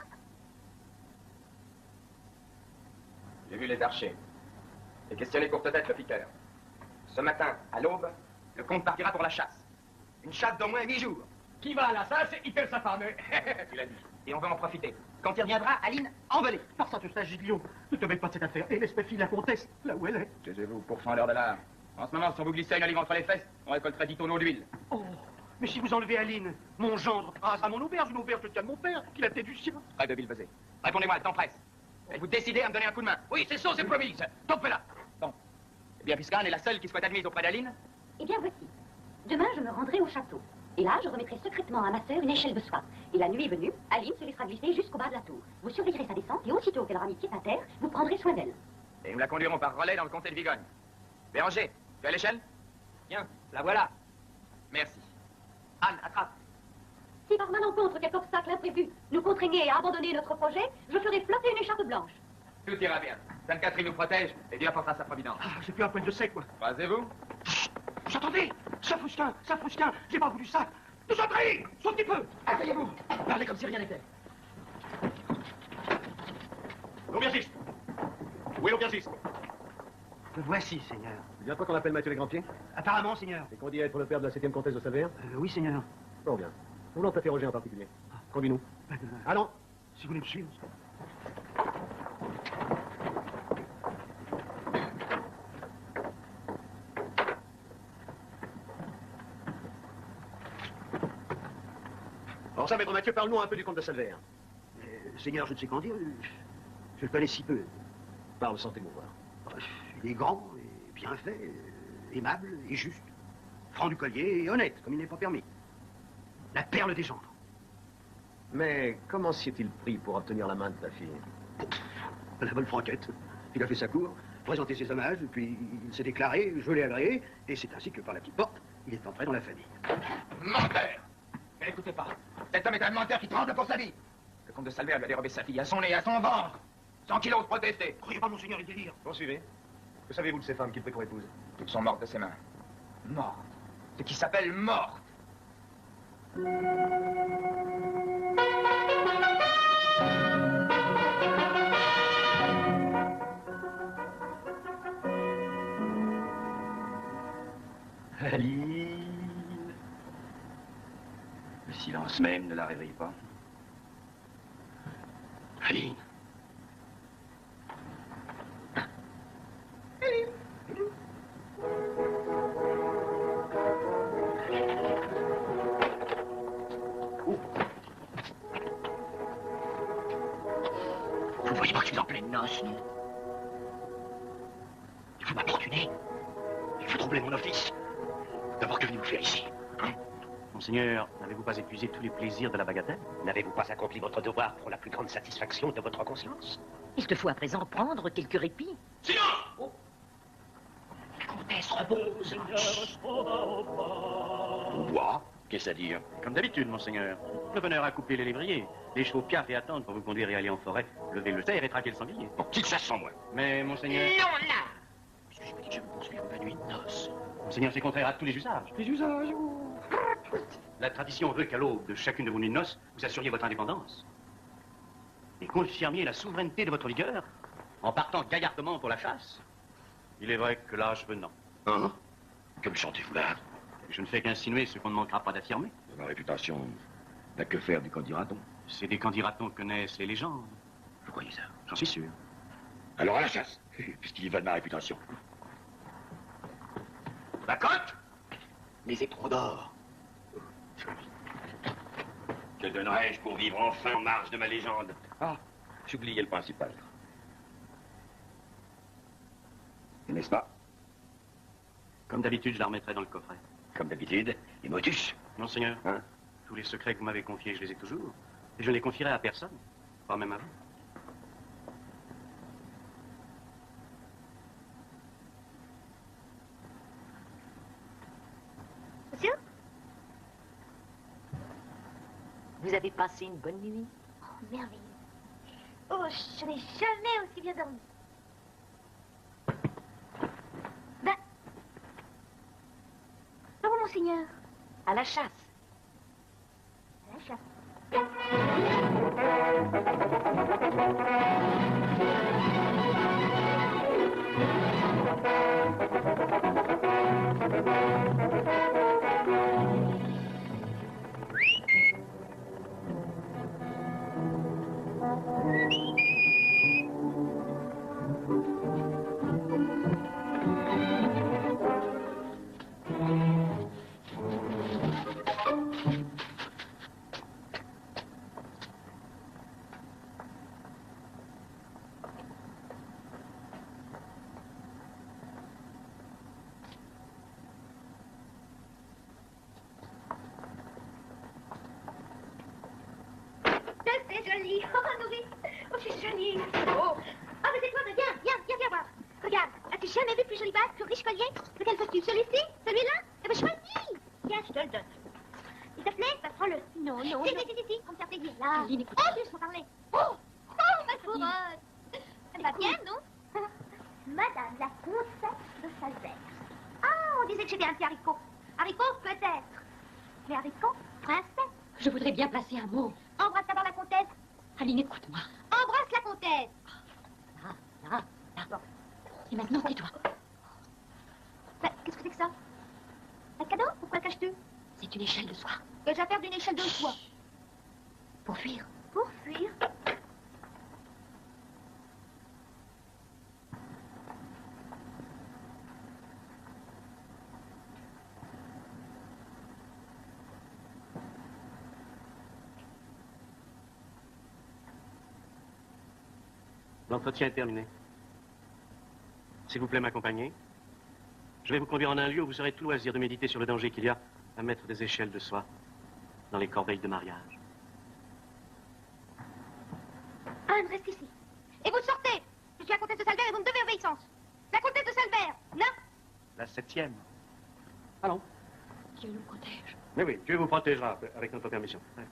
J'ai vu les archers. J'ai questionné courte tête le piqueur. Ce matin, à l'aube, le comte partira pour la chasse. Une chasse d'au moins 8 jours. Qui va à la chasse, il perd sa femme. Tu l'as dit. Et on va en profiter. Quand il reviendra, Aline, envolée. Par ça, tout ça, Giglio, ne te mêle pas de cette affaire. Et laisse ma fille, la comtesse, là où elle est. Taisez-vous, pourfendeur de l'art. En ce moment, si on vous glissait une olive entre les fesses, on récolterait 10 tonneaux d'huile. Oh, mais si vous enlevez Aline, mon gendre rasera mon auberge, une auberge de tient de mon père, qu'il a peut-être du sien. Trêve de Villebezé. Répondez-moi, le temps presse. Êtes-vous décidé à me donner un coup de main? Oui, c'est ça, c'est promis. Topez-la. Bon. Eh bien, puisqu'Anne est la seule qui soit admise auprès d'Aline... Eh bien, voici. Demain, je me rendrai au château. Et là, je remettrai secrètement à ma sœur une échelle de soie. Et la nuit venue, Aline se laissera glisser jusqu'au bas de la tour. Vous surveillerez sa descente et aussitôt qu'elle aura mis pied à terre, vous prendrez soin d'elle. Et nous la conduirons par relais dans le comté de Vigogne. Béranger, tu as l'échelle? Tiens, la voilà. Merci. Anne, attrape. Si par malencontre quelque obstacle imprévu nous contraignait à abandonner notre projet, je ferai flotter une écharpe blanche. Tout ira bien. Sainte Catherine nous protège et Dieu apportera sa providence. Ah, j'ai plus un point de sec, moi. Croisez-vous. Vous entendez? Ça frusquin, j'ai pas voulu ça. Nous sommes trahis, sauf un petit peu. Asseyez-vous. Parlez comme si rien n'était. L'aubergiste. Où est l'aubergiste? Le voici, Seigneur. C'est bien toi qu'on appelle Mathieu les Granpiers? Apparemment, Seigneur. Et qu'on dit être le père de la 7e comtesse de Salvert? Oui, Seigneur. Bon, bien. Nous voulons t'interroger en particulier. Conduis-nous. Allons. Si vous voulez me suivre. Alors ça, maître Mathieu, parle-nous un peu du comte de Salvert. Seigneur, je ne sais qu'en dire. Je le connais si peu. Parle sans t'émouvoir. Il est grand, et bien fait, aimable et juste. Franc du collier et honnête, comme il n'est pas permis. La perle des gendres. Mais comment s'y est-il pris pour obtenir la main de ta fille? La bonne franquette. Il a fait sa cour, présenté ses hommages, puis il s'est déclaré, je l'ai agréé, et c'est ainsi que par la petite porte, il est entré dans la famille. Menteur! Mais écoutez pas. Cet homme est un menteur qui tremble pour sa vie. Le comte de Salvert lui a dérobé sa fille à son nez, à son ventre, sans qu'il ose protester. Croyez pas, monseigneur, il délire. Poursuivez. Que savez-vous de ces femmes qu'il prit pour épouse? Toutes sont mortes de ses mains. Mortes. Ce qui s'appelle morte. Aline. Le silence même ne la réveille pas. Aline. Vous voyez pas que je suis en pleine noce, non? Il faut m'importuner. Il faut troubler mon office. D'abord, que venez-vous faire ici, hein? Monseigneur, n'avez-vous pas épuisé tous les plaisirs de la bagatelle? N'avez-vous pas accompli votre devoir pour la plus grande satisfaction de votre conscience? Il te faut à présent prendre quelques répits. Silence! Oh. La comtesse repose. Quoi? Qu'est-ce à dire? Comme d'habitude, monseigneur. Le bonheur a coupé les lévriers. Les chevaux piaffent et attendent pour vous conduire et aller en forêt, lever le terre et traquer le sanglier. Bon, qu'il sache sans moi. Mais, monseigneur... Non, là! Parce que je me dis que je vais vous poursuivre la nuit de noces. Monseigneur, c'est contraire à tous les usages. Les usages? La tradition veut qu'à l'aube de chacune de vos nuits de noces, vous assuriez votre indépendance. Et confirmiez la souveraineté de votre vigueur en partant gaillardement pour la chasse. Il est vrai que l'âge venant. Hein? Que me chantez-vous là? Je ne fais qu'insinuer ce qu'on ne manquera pas d'affirmer. Ma réputation n'a que faire du candidaton. C'est des candidatons que naissent les légendes. Vous croyez ça? J'en suis sûr. Alors à la chasse, puisqu'il y va de ma réputation. La cote? Les éperons d'or. Que donnerais-je pour vivre enfin en marge de ma légende? Ah, j'oubliais le principal. N'est-ce pas? Comme d'habitude, je la remettrai dans le coffret. Comme d'habitude, et motus? Monseigneur, Hein? Tous les secrets que vous m'avez confiés, je les ai toujours. Et je ne les confierai à personne, pas même à vous. Monsieur? Vous avez passé une bonne nuit? Oh, merveilleux. Oh, je n'ai jamais aussi bien dormi. Ben... Où, monseigneur? À la chasse. À la chasse. C'est joli. Oh, nourri. Oh, c'est joli. Oh. Ah, mais c'est toi, mais viens voir. Regarde, as-tu jamais vu plus joli bague, plus riche collier? Lequel veux-tu? Celui-ci? Celui-là? Eh ben, choisis. Viens, je te le donne. Il te plaît? Ben, prends-le. Non. Si, pour me faire plaisir. Là. Oh, laisse-moi parler. Oh, ma couronne. Elle va bien, non? Madame la comtesse de Salzère. Ah, on disait que j'étais un petit haricot. Haricot, peut-être. Mais haricot, princesse. Je voudrais bien placer un mot. Embrasse d'abord la comtesse. Aline, écoute-moi. Embrasse la comtesse. Là. Bon. Et maintenant, tais-toi. Ben, qu'est-ce que c'est que ça? Un cadeau? Pourquoi le caches-tu? C'est une échelle de soie. Que j'ai faire d'une échelle de soie. Pour fuir. Pour fuir? L'entretien est terminé. S'il vous plaît, m'accompagner. Je vais vous conduire en un lieu où vous aurez tout loisir de méditer sur le danger qu'il y a à mettre des échelles de soie dans les corbeilles de mariage. Anne, reste ici. Et vous sortez. Je suis la comtesse de Salbert et vous me devez obéissance. La comtesse de Salbert, non? La 7e. Allons. Dieu nous protège. Mais oui, Dieu vous protégera avec notre permission. Ouais.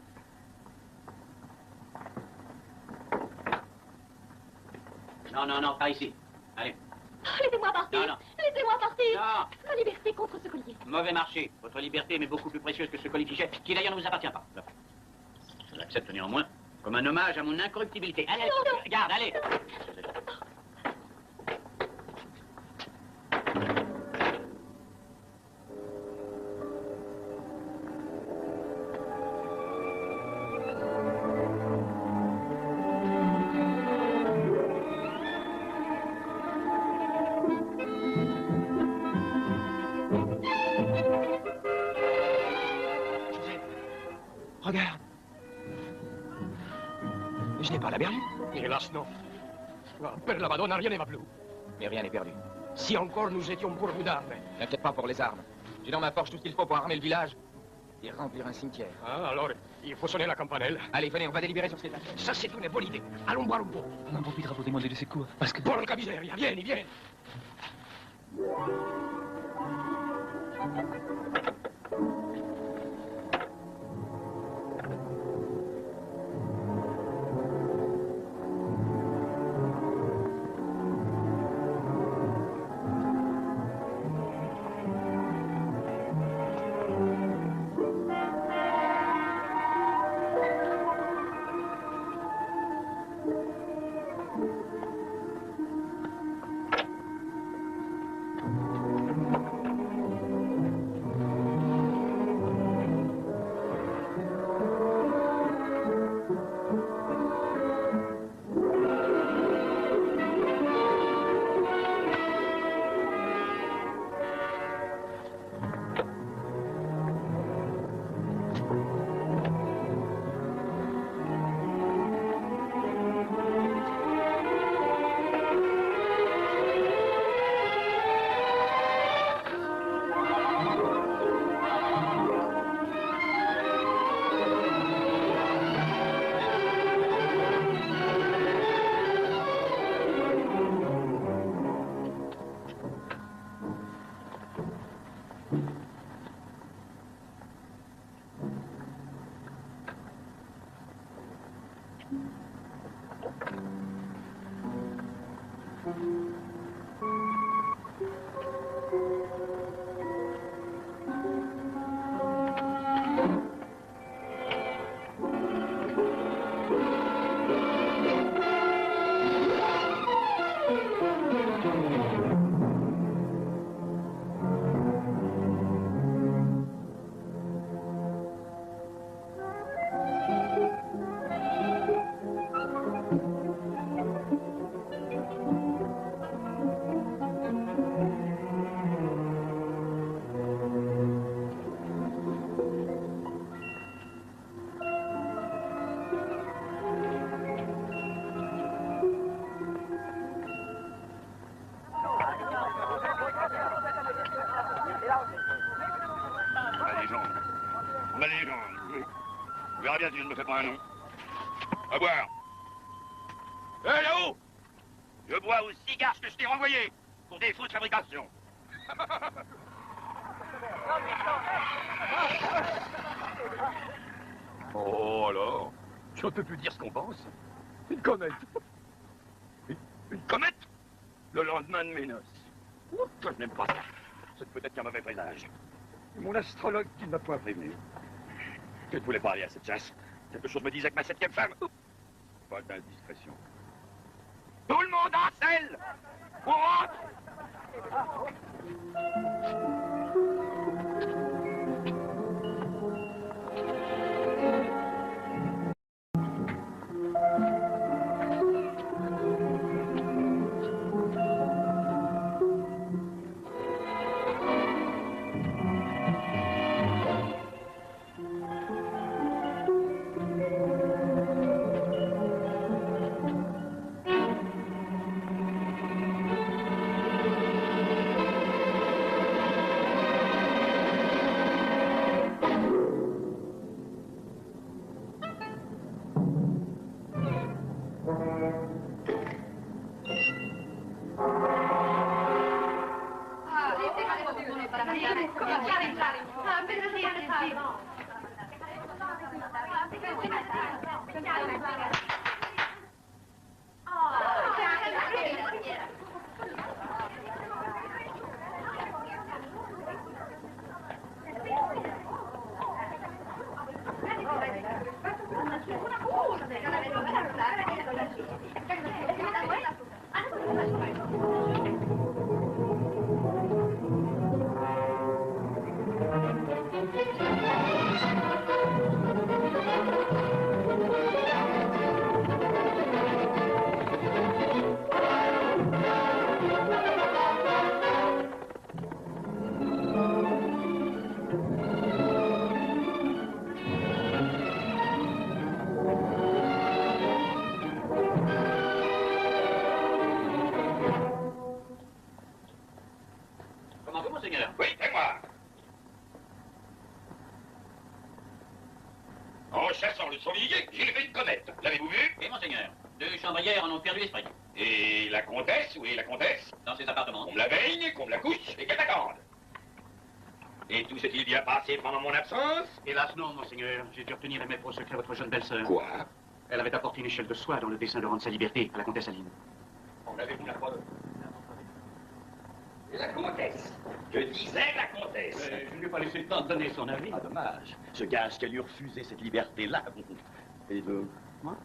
Non, pas ici. Allez. Laissez-moi partir. Non. Laissez-moi partir. Non. Ma liberté contre ce collier. Mauvais marché. Votre liberté m'est beaucoup plus précieuse que ce colifichet, qui d'ailleurs ne vous appartient pas. Je l'accepte néanmoins comme un hommage à mon incorruptibilité. Allez, regarde, allez. Hélas, non. Per la Madonna, rien ne va plus. Mais rien n'est perdu. Si encore nous étions pourvus d'armes. N'inquiète pas pour les armes. J'ai dans ma poche tout ce qu'il faut pour armer le village et remplir un cimetière. Ah, alors, il faut sonner la campanelle. Allez, venez, on va délibérer sur cette affaire. Ça, c'est une bonne idée. Allons boire un peu. On en profitera pour demander de secours, parce que... Porca miseria, vieni, vieni. On verra bien si je ne me fais pas un nom. À boire. Hé, là-haut! Je bois aux cigares que je t'ai renvoyé pour des fausses fabrications. Oh, alors, je ne peux plus dire ce qu'on pense. Une comète. Une comète? Le lendemain de mes noces. Ouh, je n'aime pas ça. C'est peut-être qu'un mauvais présage. Mon astrologue qui ne m'a point prévenu. Je ne voulais pas aller à cette chasse. Quelque chose me disait que ma 7e femme... Pas d'indiscrétion. Tout le monde en selle! On rentre! le Sauvillier, j'ai fait une comète. L'avez-vous vu? Oui, monseigneur. 2 chambrières en ont perdu l'esprit. Et la comtesse, où est la comtesse? Dans ses appartements. Qu'on me la baigne, qu'on me la couche et qu'elle m'attende. Et tout s'est-il bien passé pendant mon absence? Hélas non, monseigneur. J'ai dû obtenir et mettre au secret votre jeune belle-sœur. Quoi? Elle avait apporté une échelle de soie dans le dessein de rendre sa liberté à la comtesse Aline. On avait-vous la preuve? Et la comtesse? Je disais la comtesse. Je ne lui ai pas laissé le temps de donner son avis. Ah, dommage. Je gage qu'elle lui refusait cette liberté-là. Et vous? Moi?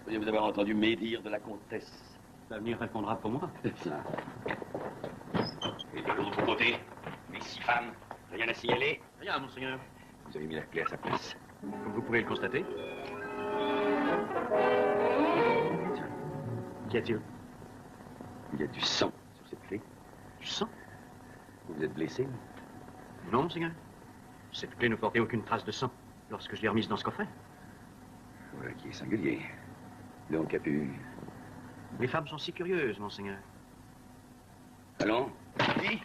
Pourriez vous avoir entendu médire de la comtesse. L'avenir répondra pour moi. Et de l'autre côté, mes 6 femmes, rien à signaler? Rien, monseigneur. Vous avez mis la clé à sa place. Comme vous pouvez le constater. Qu'y a-t-il? Il y a du sang sur cette clé. Du sang? Vous êtes blessé? Non, monseigneur. Cette clé ne portait aucune trace de sang lorsque je l'ai remise dans ce coffret. Voilà qui est singulier. Donc, a pu... Les femmes sont si curieuses, monseigneur. Allons, dis.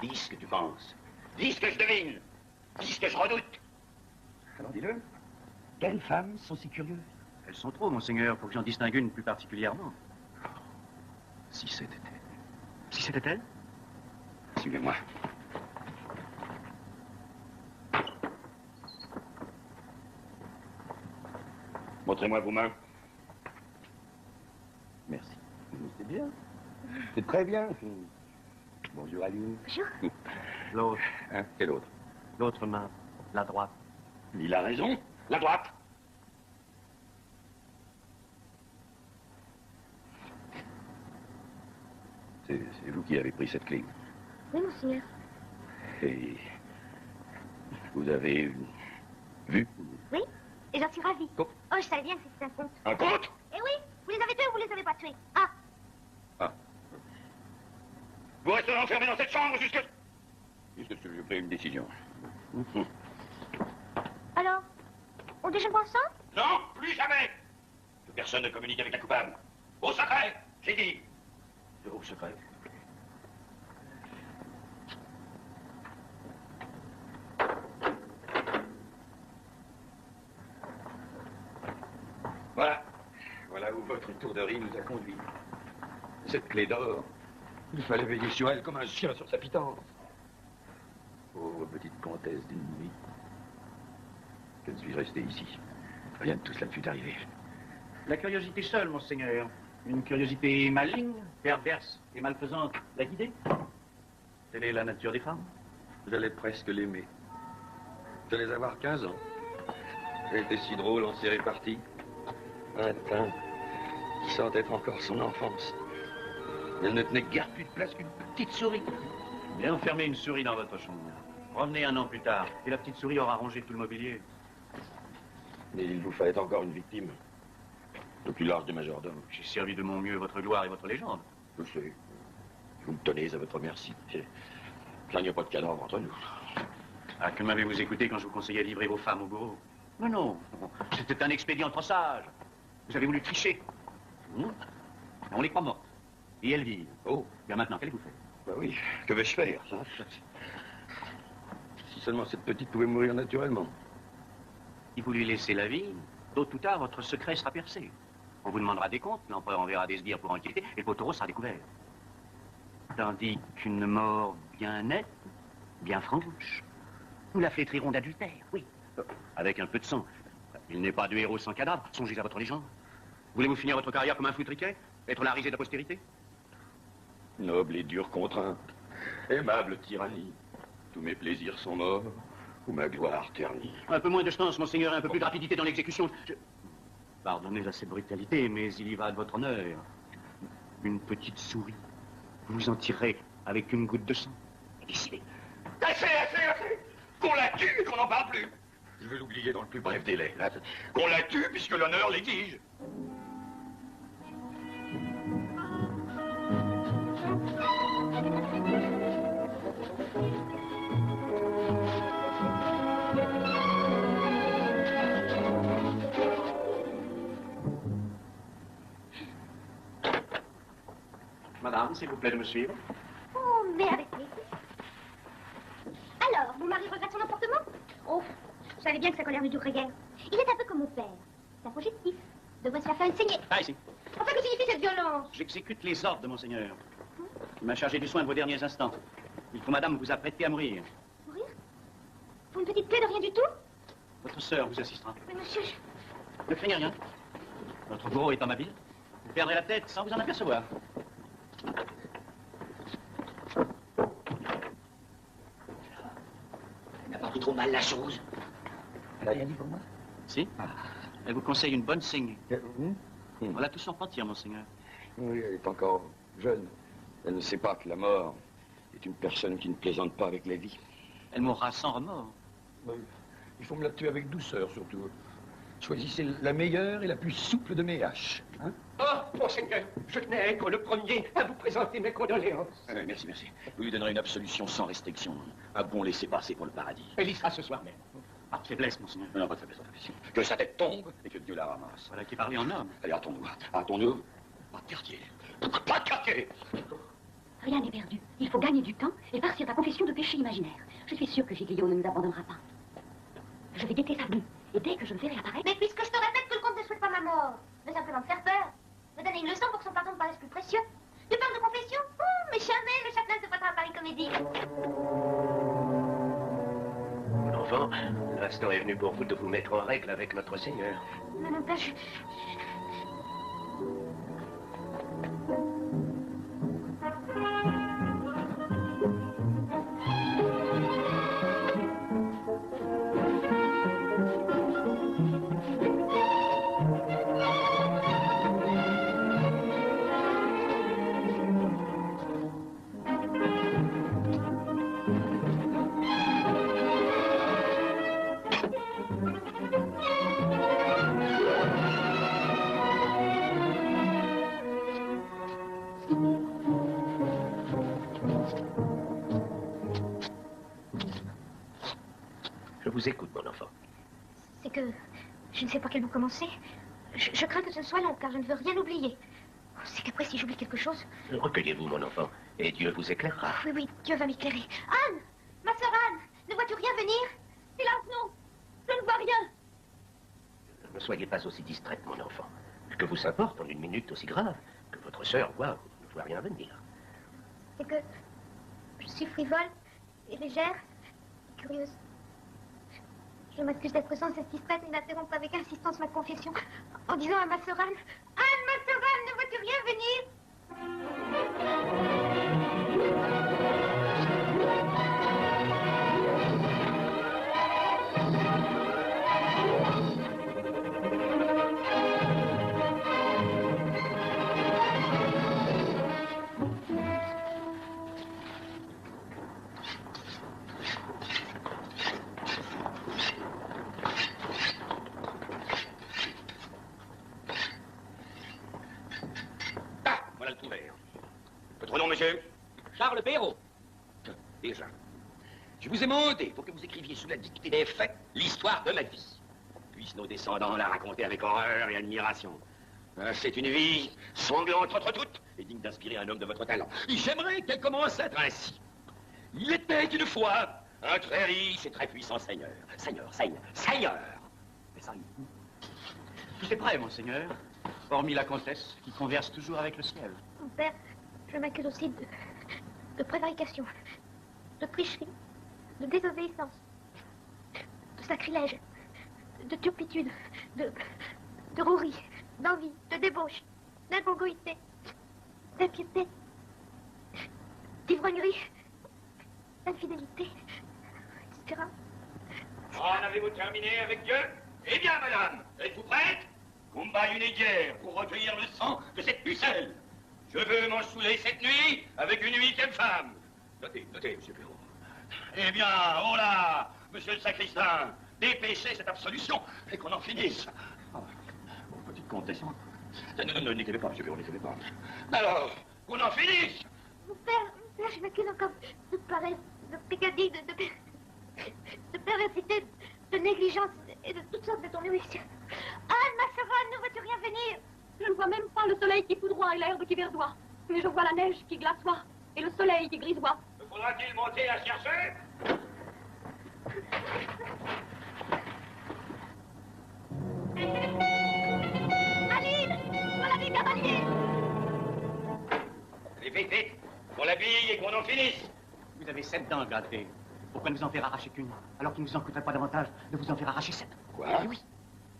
Dis ce que tu penses. Dis ce que je devine. Dis ce que je redoute. Alors, dis-le. Quelles femmes sont si curieuses? Elles sont trop, monseigneur, pour que j'en distingue une plus particulièrement. Si c'était elle. Si c'était elle? Suivez-moi. Montrez-moi vos mains. Merci. C'est bien. C'est très bien. Bonjour, Aline. Bonjour. L'autre. Hein? Quelle autre? L'autre main, la droite. Il a raison. La droite. C'est vous qui avez pris cette clé. Oui, monseigneur. Et vous avez vu? Oui, et j'en suis ravie. Oh, je savais bien que c'était un conte. Un conte? Eh oui, vous les avez tués ou vous les avez pas tués? Ah, Vous resterez enfermé dans cette chambre jusque que j'ai pris une décision. alors, on déjeune pas ensemble? Non, plus jamais. Que personne ne communique avec la coupable. Au secret, j'ai dit. Au secret. Voilà. Voilà où votre étourderie nous a conduits. Cette clé d'or, il fallait veiller sur elle comme un chien sur sa pitance. Pauvre petite comtesse d'une nuit. Je ne suis resté ici. Rien de tout cela ne fut arrivé. La curiosité seule, monseigneur. Une curiosité maligne, perverse et malfaisante l'a guidée. Telle est la nature des femmes. J'allais presque l'aimer. J'allais avoir 15 ans. Elle était si drôle en ses réparties. Un teint qui sentait être encore son enfance. Elle ne tenait guère plus de place qu'une petite souris. Et enfermez une souris dans votre chambre. Revenez un an plus tard, et la petite souris aura rongé tout le mobilier. Mais il vous fallait encore une victime. Le plus large des majordomes. J'ai servi de mon mieux votre gloire et votre légende. Je sais. Vous me tenez à votre merci. Il n'y a pas de cadavre entre nous. Ah, que m'avez-vous écouté quand je vous conseillais de livrer vos femmes au bourreau? Mais non, c'était un expédient trop sage. Vous avez voulu tricher. On les croit mortes. Et elles vivent. Oh. Bien maintenant, qu'allez-vous faire? Bah oui, que vais-je faire? Si seulement cette petite pouvait mourir naturellement. Si vous lui laissez la vie, tôt ou tard, votre secret sera percé. On vous demandera des comptes, l'empereur enverra des sbires pour enquêter, et le pot-au-rose sera découvert. Tandis qu'une mort bien nette, bien franche, nous la flétrirons d'adultère, oui. Avec un peu de sang. Il n'est pas de héros sans cadavre, songez à votre légende. Voulez-vous finir votre carrière comme un foutriquet? Être la risée de la postérité? Noble et dure contrainte, aimable tyrannie, tous mes plaisirs sont morts, ou ma gloire ternie. Un peu moins de chance, monseigneur, et un peu plus de rapidité dans l'exécution. Pardonnez à cette brutalité, mais il y va de votre honneur. Une petite souris. Vous en tirerez avec une goutte de sang. Décidez. Assez. Qu'on la tue et qu'on n'en parle plus. Je veux l'oublier dans le plus bref délai. Qu'on la tue puisque l'honneur l'exige. Madame, s'il vous plaît de me suivre. Oh, mais avec plaisir. Alors, mon mari regrette son emportement? Oh, je savais bien que sa colère ne durerait guère. Il est un peu comme mon père. C'est un projectif. Devrait se la faire enseigner. Ah, ici. Enfin, que signifie cette violence? J'exécute les ordres de monseigneur. Il m'a chargé du soin de vos derniers instants. Il faut, madame, vous apprêter à mourir. Mourir? Pour une petite plaie de rien du tout? Votre sœur vous assistera. Mais monsieur, Ne craignez rien. Votre bourreau est immobile. Vous perdrez la tête sans vous en apercevoir. Elle n'a pas pris trop mal la chose. Elle a rien dit pour moi? Si. Elle vous conseille une bonne saignée. On l'a tous en pâtir, monseigneur. Oui, elle est encore jeune. Elle ne sait pas que la mort est une personne qui ne plaisante pas avec la vie. Elle mourra sans remords. Il faut me la tuer avec douceur, surtout. Choisissez la meilleure et la plus souple de mes haches. Hein? Oh, monseigneur, je tenais à être le premier à vous présenter mes condoléances. Merci, merci. Vous lui donnerez une absolution sans restriction. Un bon laissez-passer pour le paradis. Elle y sera ce soir même. Pas de faiblesse, monseigneur. Non, pas de faiblesse, pas de faiblesse. Que sa tête tombe et que Dieu la ramasse. Voilà qui parlait en homme. Allez, hâtons-nous. Hâtons-nous. Pas de quartier. Pas de quartier. Rien n'est perdu. Il faut gagner du temps et farcir ta confession de péché imaginaire. Je suis sûre que Giglio ne nous abandonnera pas. Je vais guetter sa venue. Et dès que je le verrai apparaître... mais puisque je te répète que le comte ne souhaite pas ma mort, veut simplement me faire peur, me donner une leçon pour que son pardon me paraisse plus précieux. Tu parles de confession? Oh, mais jamais le châtelain ne se fera à Paris Comédie. Mon enfant, l'instant est venu pour vous de vous mettre en règle avec notre Seigneur. Non, non, pas je... Je vous écoute, mon enfant. C'est que je ne sais pas quel bout commencer. Je crains que ce ne soit long, car je ne veux rien oublier. C'est qu'après, si j'oublie quelque chose... Recueillez-vous, mon enfant, et Dieu vous éclairera. Oui, oui, Dieu va m'éclairer. Anne! Ma sœur Anne! Ne vois-tu rien venir? Hélas, non! Je ne vois rien! Ne soyez pas aussi distraite, mon enfant. Que vous importe en une minute aussi grave que votre sœur voit ou ne voit rien venir. C'est que je suis frivole et légère et curieuse. Je m'excuse d'être sans cesse distraite et d'interrompre avec insistance ma confession en disant à ma sœur Anne, Anne, ma sœur Anne, ne vois-tu rien venir? Voilà le couvert. Votre nom, monsieur? Charles Perrault. Déjà. Je vous ai mandé pour que vous écriviez sous la dictée des faits l'histoire de ma vie. Puissent nos descendants la raconter avec horreur et admiration. C'est une vie sanglante entre toutes et digne d'inspirer un homme de votre talent. J'aimerais qu'elle commence à être ainsi. Il était une fois un très riche et très puissant seigneur. Seigneur. Mais ça, Tout est prêt, monseigneur. Hormis la comtesse, qui converse toujours avec le ciel. Mon père, je m'accuse aussi de prévarication, de tricherie, de désobéissance, de sacrilège, de turpitude, de rouerie, d'envie, de débauche, d'incongruité, d'impiété, d'ivrognerie, d'infidélité, etc. En avez-vous terminé avec Dieu? Eh bien, madame, êtes-vous prête? Combat une guerre pour recueillir le sang de cette pucelle. Je veux m'en saouler cette nuit avec une 8e femme. Notez, monsieur Perrault. Eh bien, oh là, monsieur le sacristain, dépêchez cette absolution et qu'on en finisse. Petite comtesse. Ne n'écrivez pas, monsieur Perrault, n'écrivez pas. Alors, qu'on en finisse. Mon père, je m'accuse encore de paresse, de pécadille, de perversité, de négligence et de toutes sortes de tourneries. Anne, ma sœur Anne, ne vois-tu rien venir? Je ne vois même pas le soleil qui poudroie et l'herbe qui verdoie. Mais je vois la neige qui glaçoie et le soleil qui grisoie. Faudra-t-il monter la chercher? Aline! Voilà des cavaliers! Allez, vite, vite! Qu'on l'habille et qu'on en finisse! Vous avez 7 dents gâtées. Pourquoi nous en faire arracher qu'une? Alors qu'il ne nous en coûterait pas davantage de vous en faire arracher 7. Quoi? Eh oui.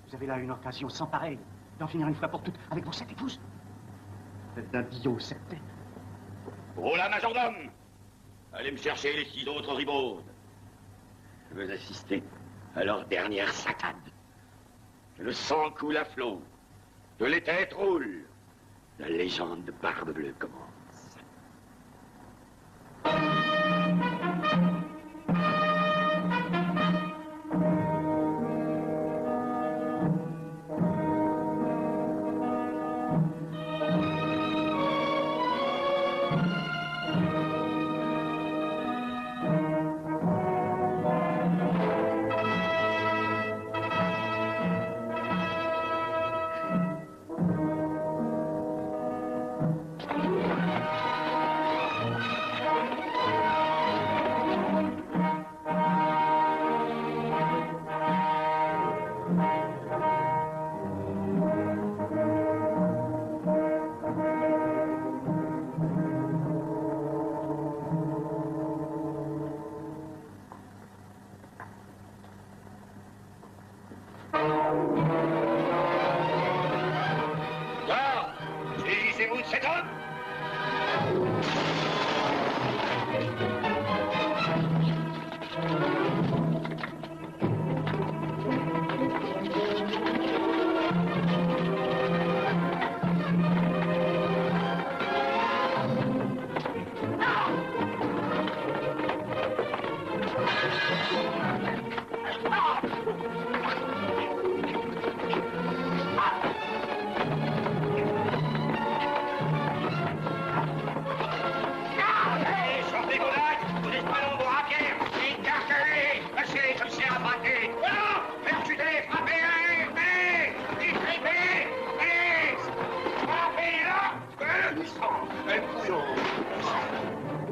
Vous avez là une occasion sans pareille d'en finir une fois pour toutes avec vos 7 épouses. Vous êtes d'un billot 7 têtes. Oh là, majordome! Allez me chercher les 6 autres ribaudes. Je veux assister à leur dernière saccade. Que le sang coule à flot, que les têtes roulent. La légende de Barbe Bleue commence.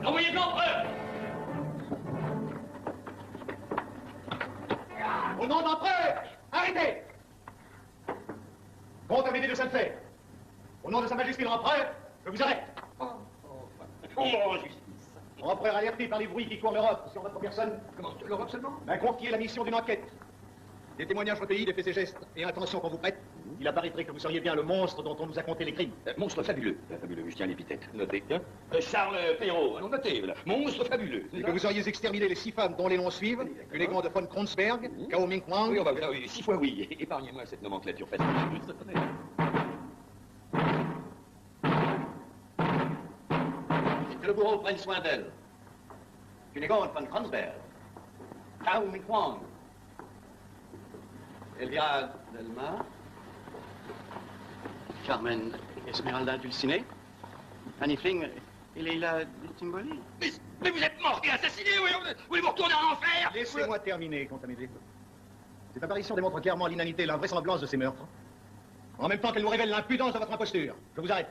Envoyez de l'empereur! Au nom de l'empereur, arrêtez! Comte Amédée de Sainte-Fère, au nom de Sa Majesté l'empereur, je vous arrête. Oh, justice. Empereur alerté par les bruits qui courent l'Europe sur votre personne. Comment, l'Europe seulement? M'a confié la mission d'une enquête. Des témoignages recueillis, des faits et gestes, et intentions qu'on vous prête. Il apparaîtrait que vous seriez bien le monstre dont on nous a conté les crimes. Monstre fabuleux. Fabuleux, je tiens l'épithète. Notez. Charles Perrault, allons noter. Monstre fabuleux. Et que vous auriez exterminé les 6 femmes dont les noms suivent, Cunégonde de von Kronsberg, Cao Ming Kwang. Oui, on va voir, oui, 6 fois oui. Épargnez-moi cette nomenclature fastidieuse. Que le bourreau prenne soin d'elle. Cunégonde von Kronsberg. Cao Ming Kwang. Elvira Delma. Carmen Esmeralda Dulcinée. Annie Fling et Leila Timboli. Mais vous êtes mort et assassiné, voulez-vous retourner en enfer? Laissez-moi terminer, comte Amédée. Cette apparition démontre clairement l'inanité et l'invraisemblance de ces meurtres. En même temps qu'elle nous révèle l'impudence de votre imposture. Je vous arrête.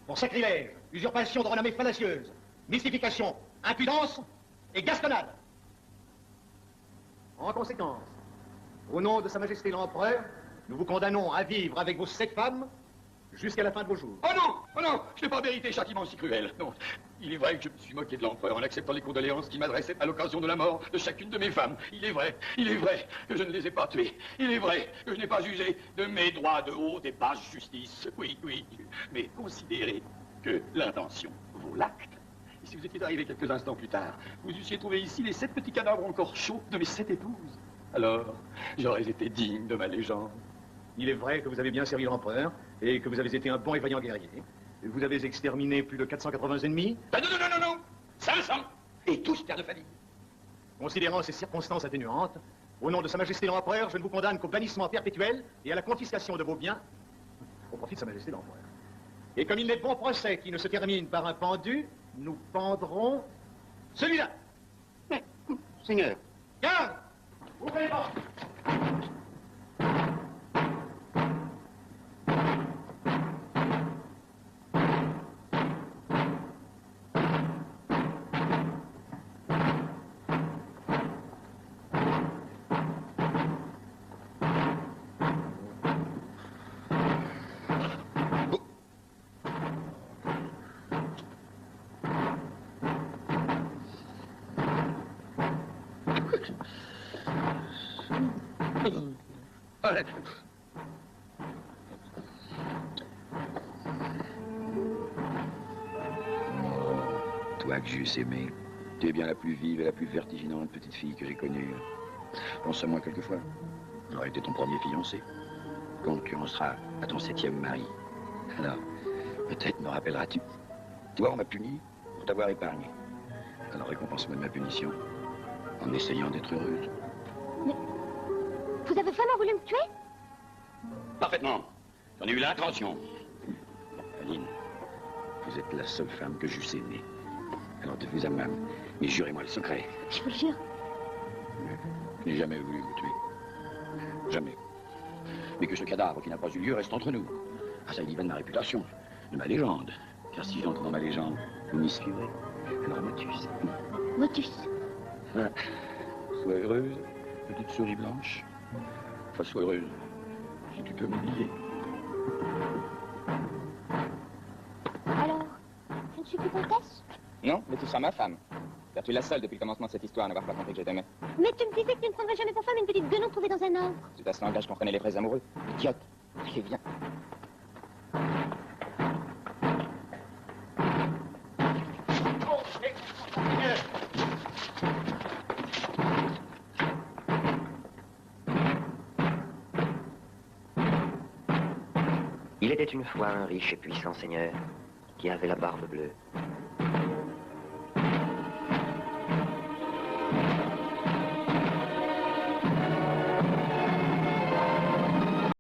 Pour sacrilège, usurpation de renommée fallacieuse, mystification, impudence et gasconnade. En conséquence, au nom de Sa Majesté l'Empereur, nous vous condamnons à vivre avec vos 7 femmes jusqu'à la fin de vos jours. Oh non, je n'ai pas mérité châtiment si cruel. Non, il est vrai que je me suis moqué de l'empereur en acceptant les condoléances qu'il m'adressait à l'occasion de la mort de chacune de mes femmes. Il est vrai que je ne les ai pas tuées. Il est vrai que je n'ai pas usé de mes droits de haute et basse justice. Oui, mais considérez que l'intention vaut l'acte. Et si vous étiez arrivé quelques instants plus tard, vous eussiez trouvé ici les 7 petits cadavres encore chauds de mes 7 épouses. Alors, j'aurais été digne de ma légende. Il est vrai que vous avez bien servi l'empereur et que vous avez été un bon et vaillant guerrier. Vous avez exterminé plus de 480 ennemis. Ah non 500. Et tous pères de famille. Considérant ces circonstances atténuantes, au nom de Sa Majesté l'Empereur, je ne vous condamne qu'au bannissement perpétuel et à la confiscation de vos biens au profit de Sa Majesté l'Empereur. Et comme il n'est de bon procès qui ne se termine par un pendu, nous pendrons celui-là. Mais, Seigneur. Garde! Ouvrez les portes! Allez. Toi que j'eusse aimé, tu es bien la plus vive et la plus vertiginante petite fille que j'ai connue. Pense à moi quelquefois. J'aurais été ton premier fiancé. Quand tu en seras à ton 7e mari. Alors, peut-être me rappelleras-tu. Toi, on m'a puni pour t'avoir épargné. Alors récompense-moi de ma punition en essayant d'être heureuse. Mais vous avez vraiment voulu me tuer? Parfaitement. J'en ai eu l'intention. Aline, vous êtes la seule femme que j'eusse aimée. Alors de vous à moi, mais jurez-moi le secret. Je vous le jure. Je n'ai jamais voulu vous tuer. Jamais. Mais que ce cadavre qui n'a pas eu lieu reste entre nous. Ah, ça y va de ma réputation, de ma légende. Car si j'entre dans ma légende, vous m'y suivrez. Alors Motus. Motus. Ah, sois heureuse, petite souris blanche. Enfin, sois heureuse, si tu peux m'oublier. Alors, je ne suis plus comtesse? Non, mais tu seras ma femme. Car tu es la seule depuis le commencement de cette histoire à n'avoir pas compris que je t'aimais. Mais tu me disais que tu ne prendrais jamais pour femme une petite guenon trouvée dans un arbre. C'est à ce langage qu'on reconnaît les vrais amoureux. Idiote. Allez, viens. Il était une fois un riche et puissant seigneur qui avait la barbe bleue.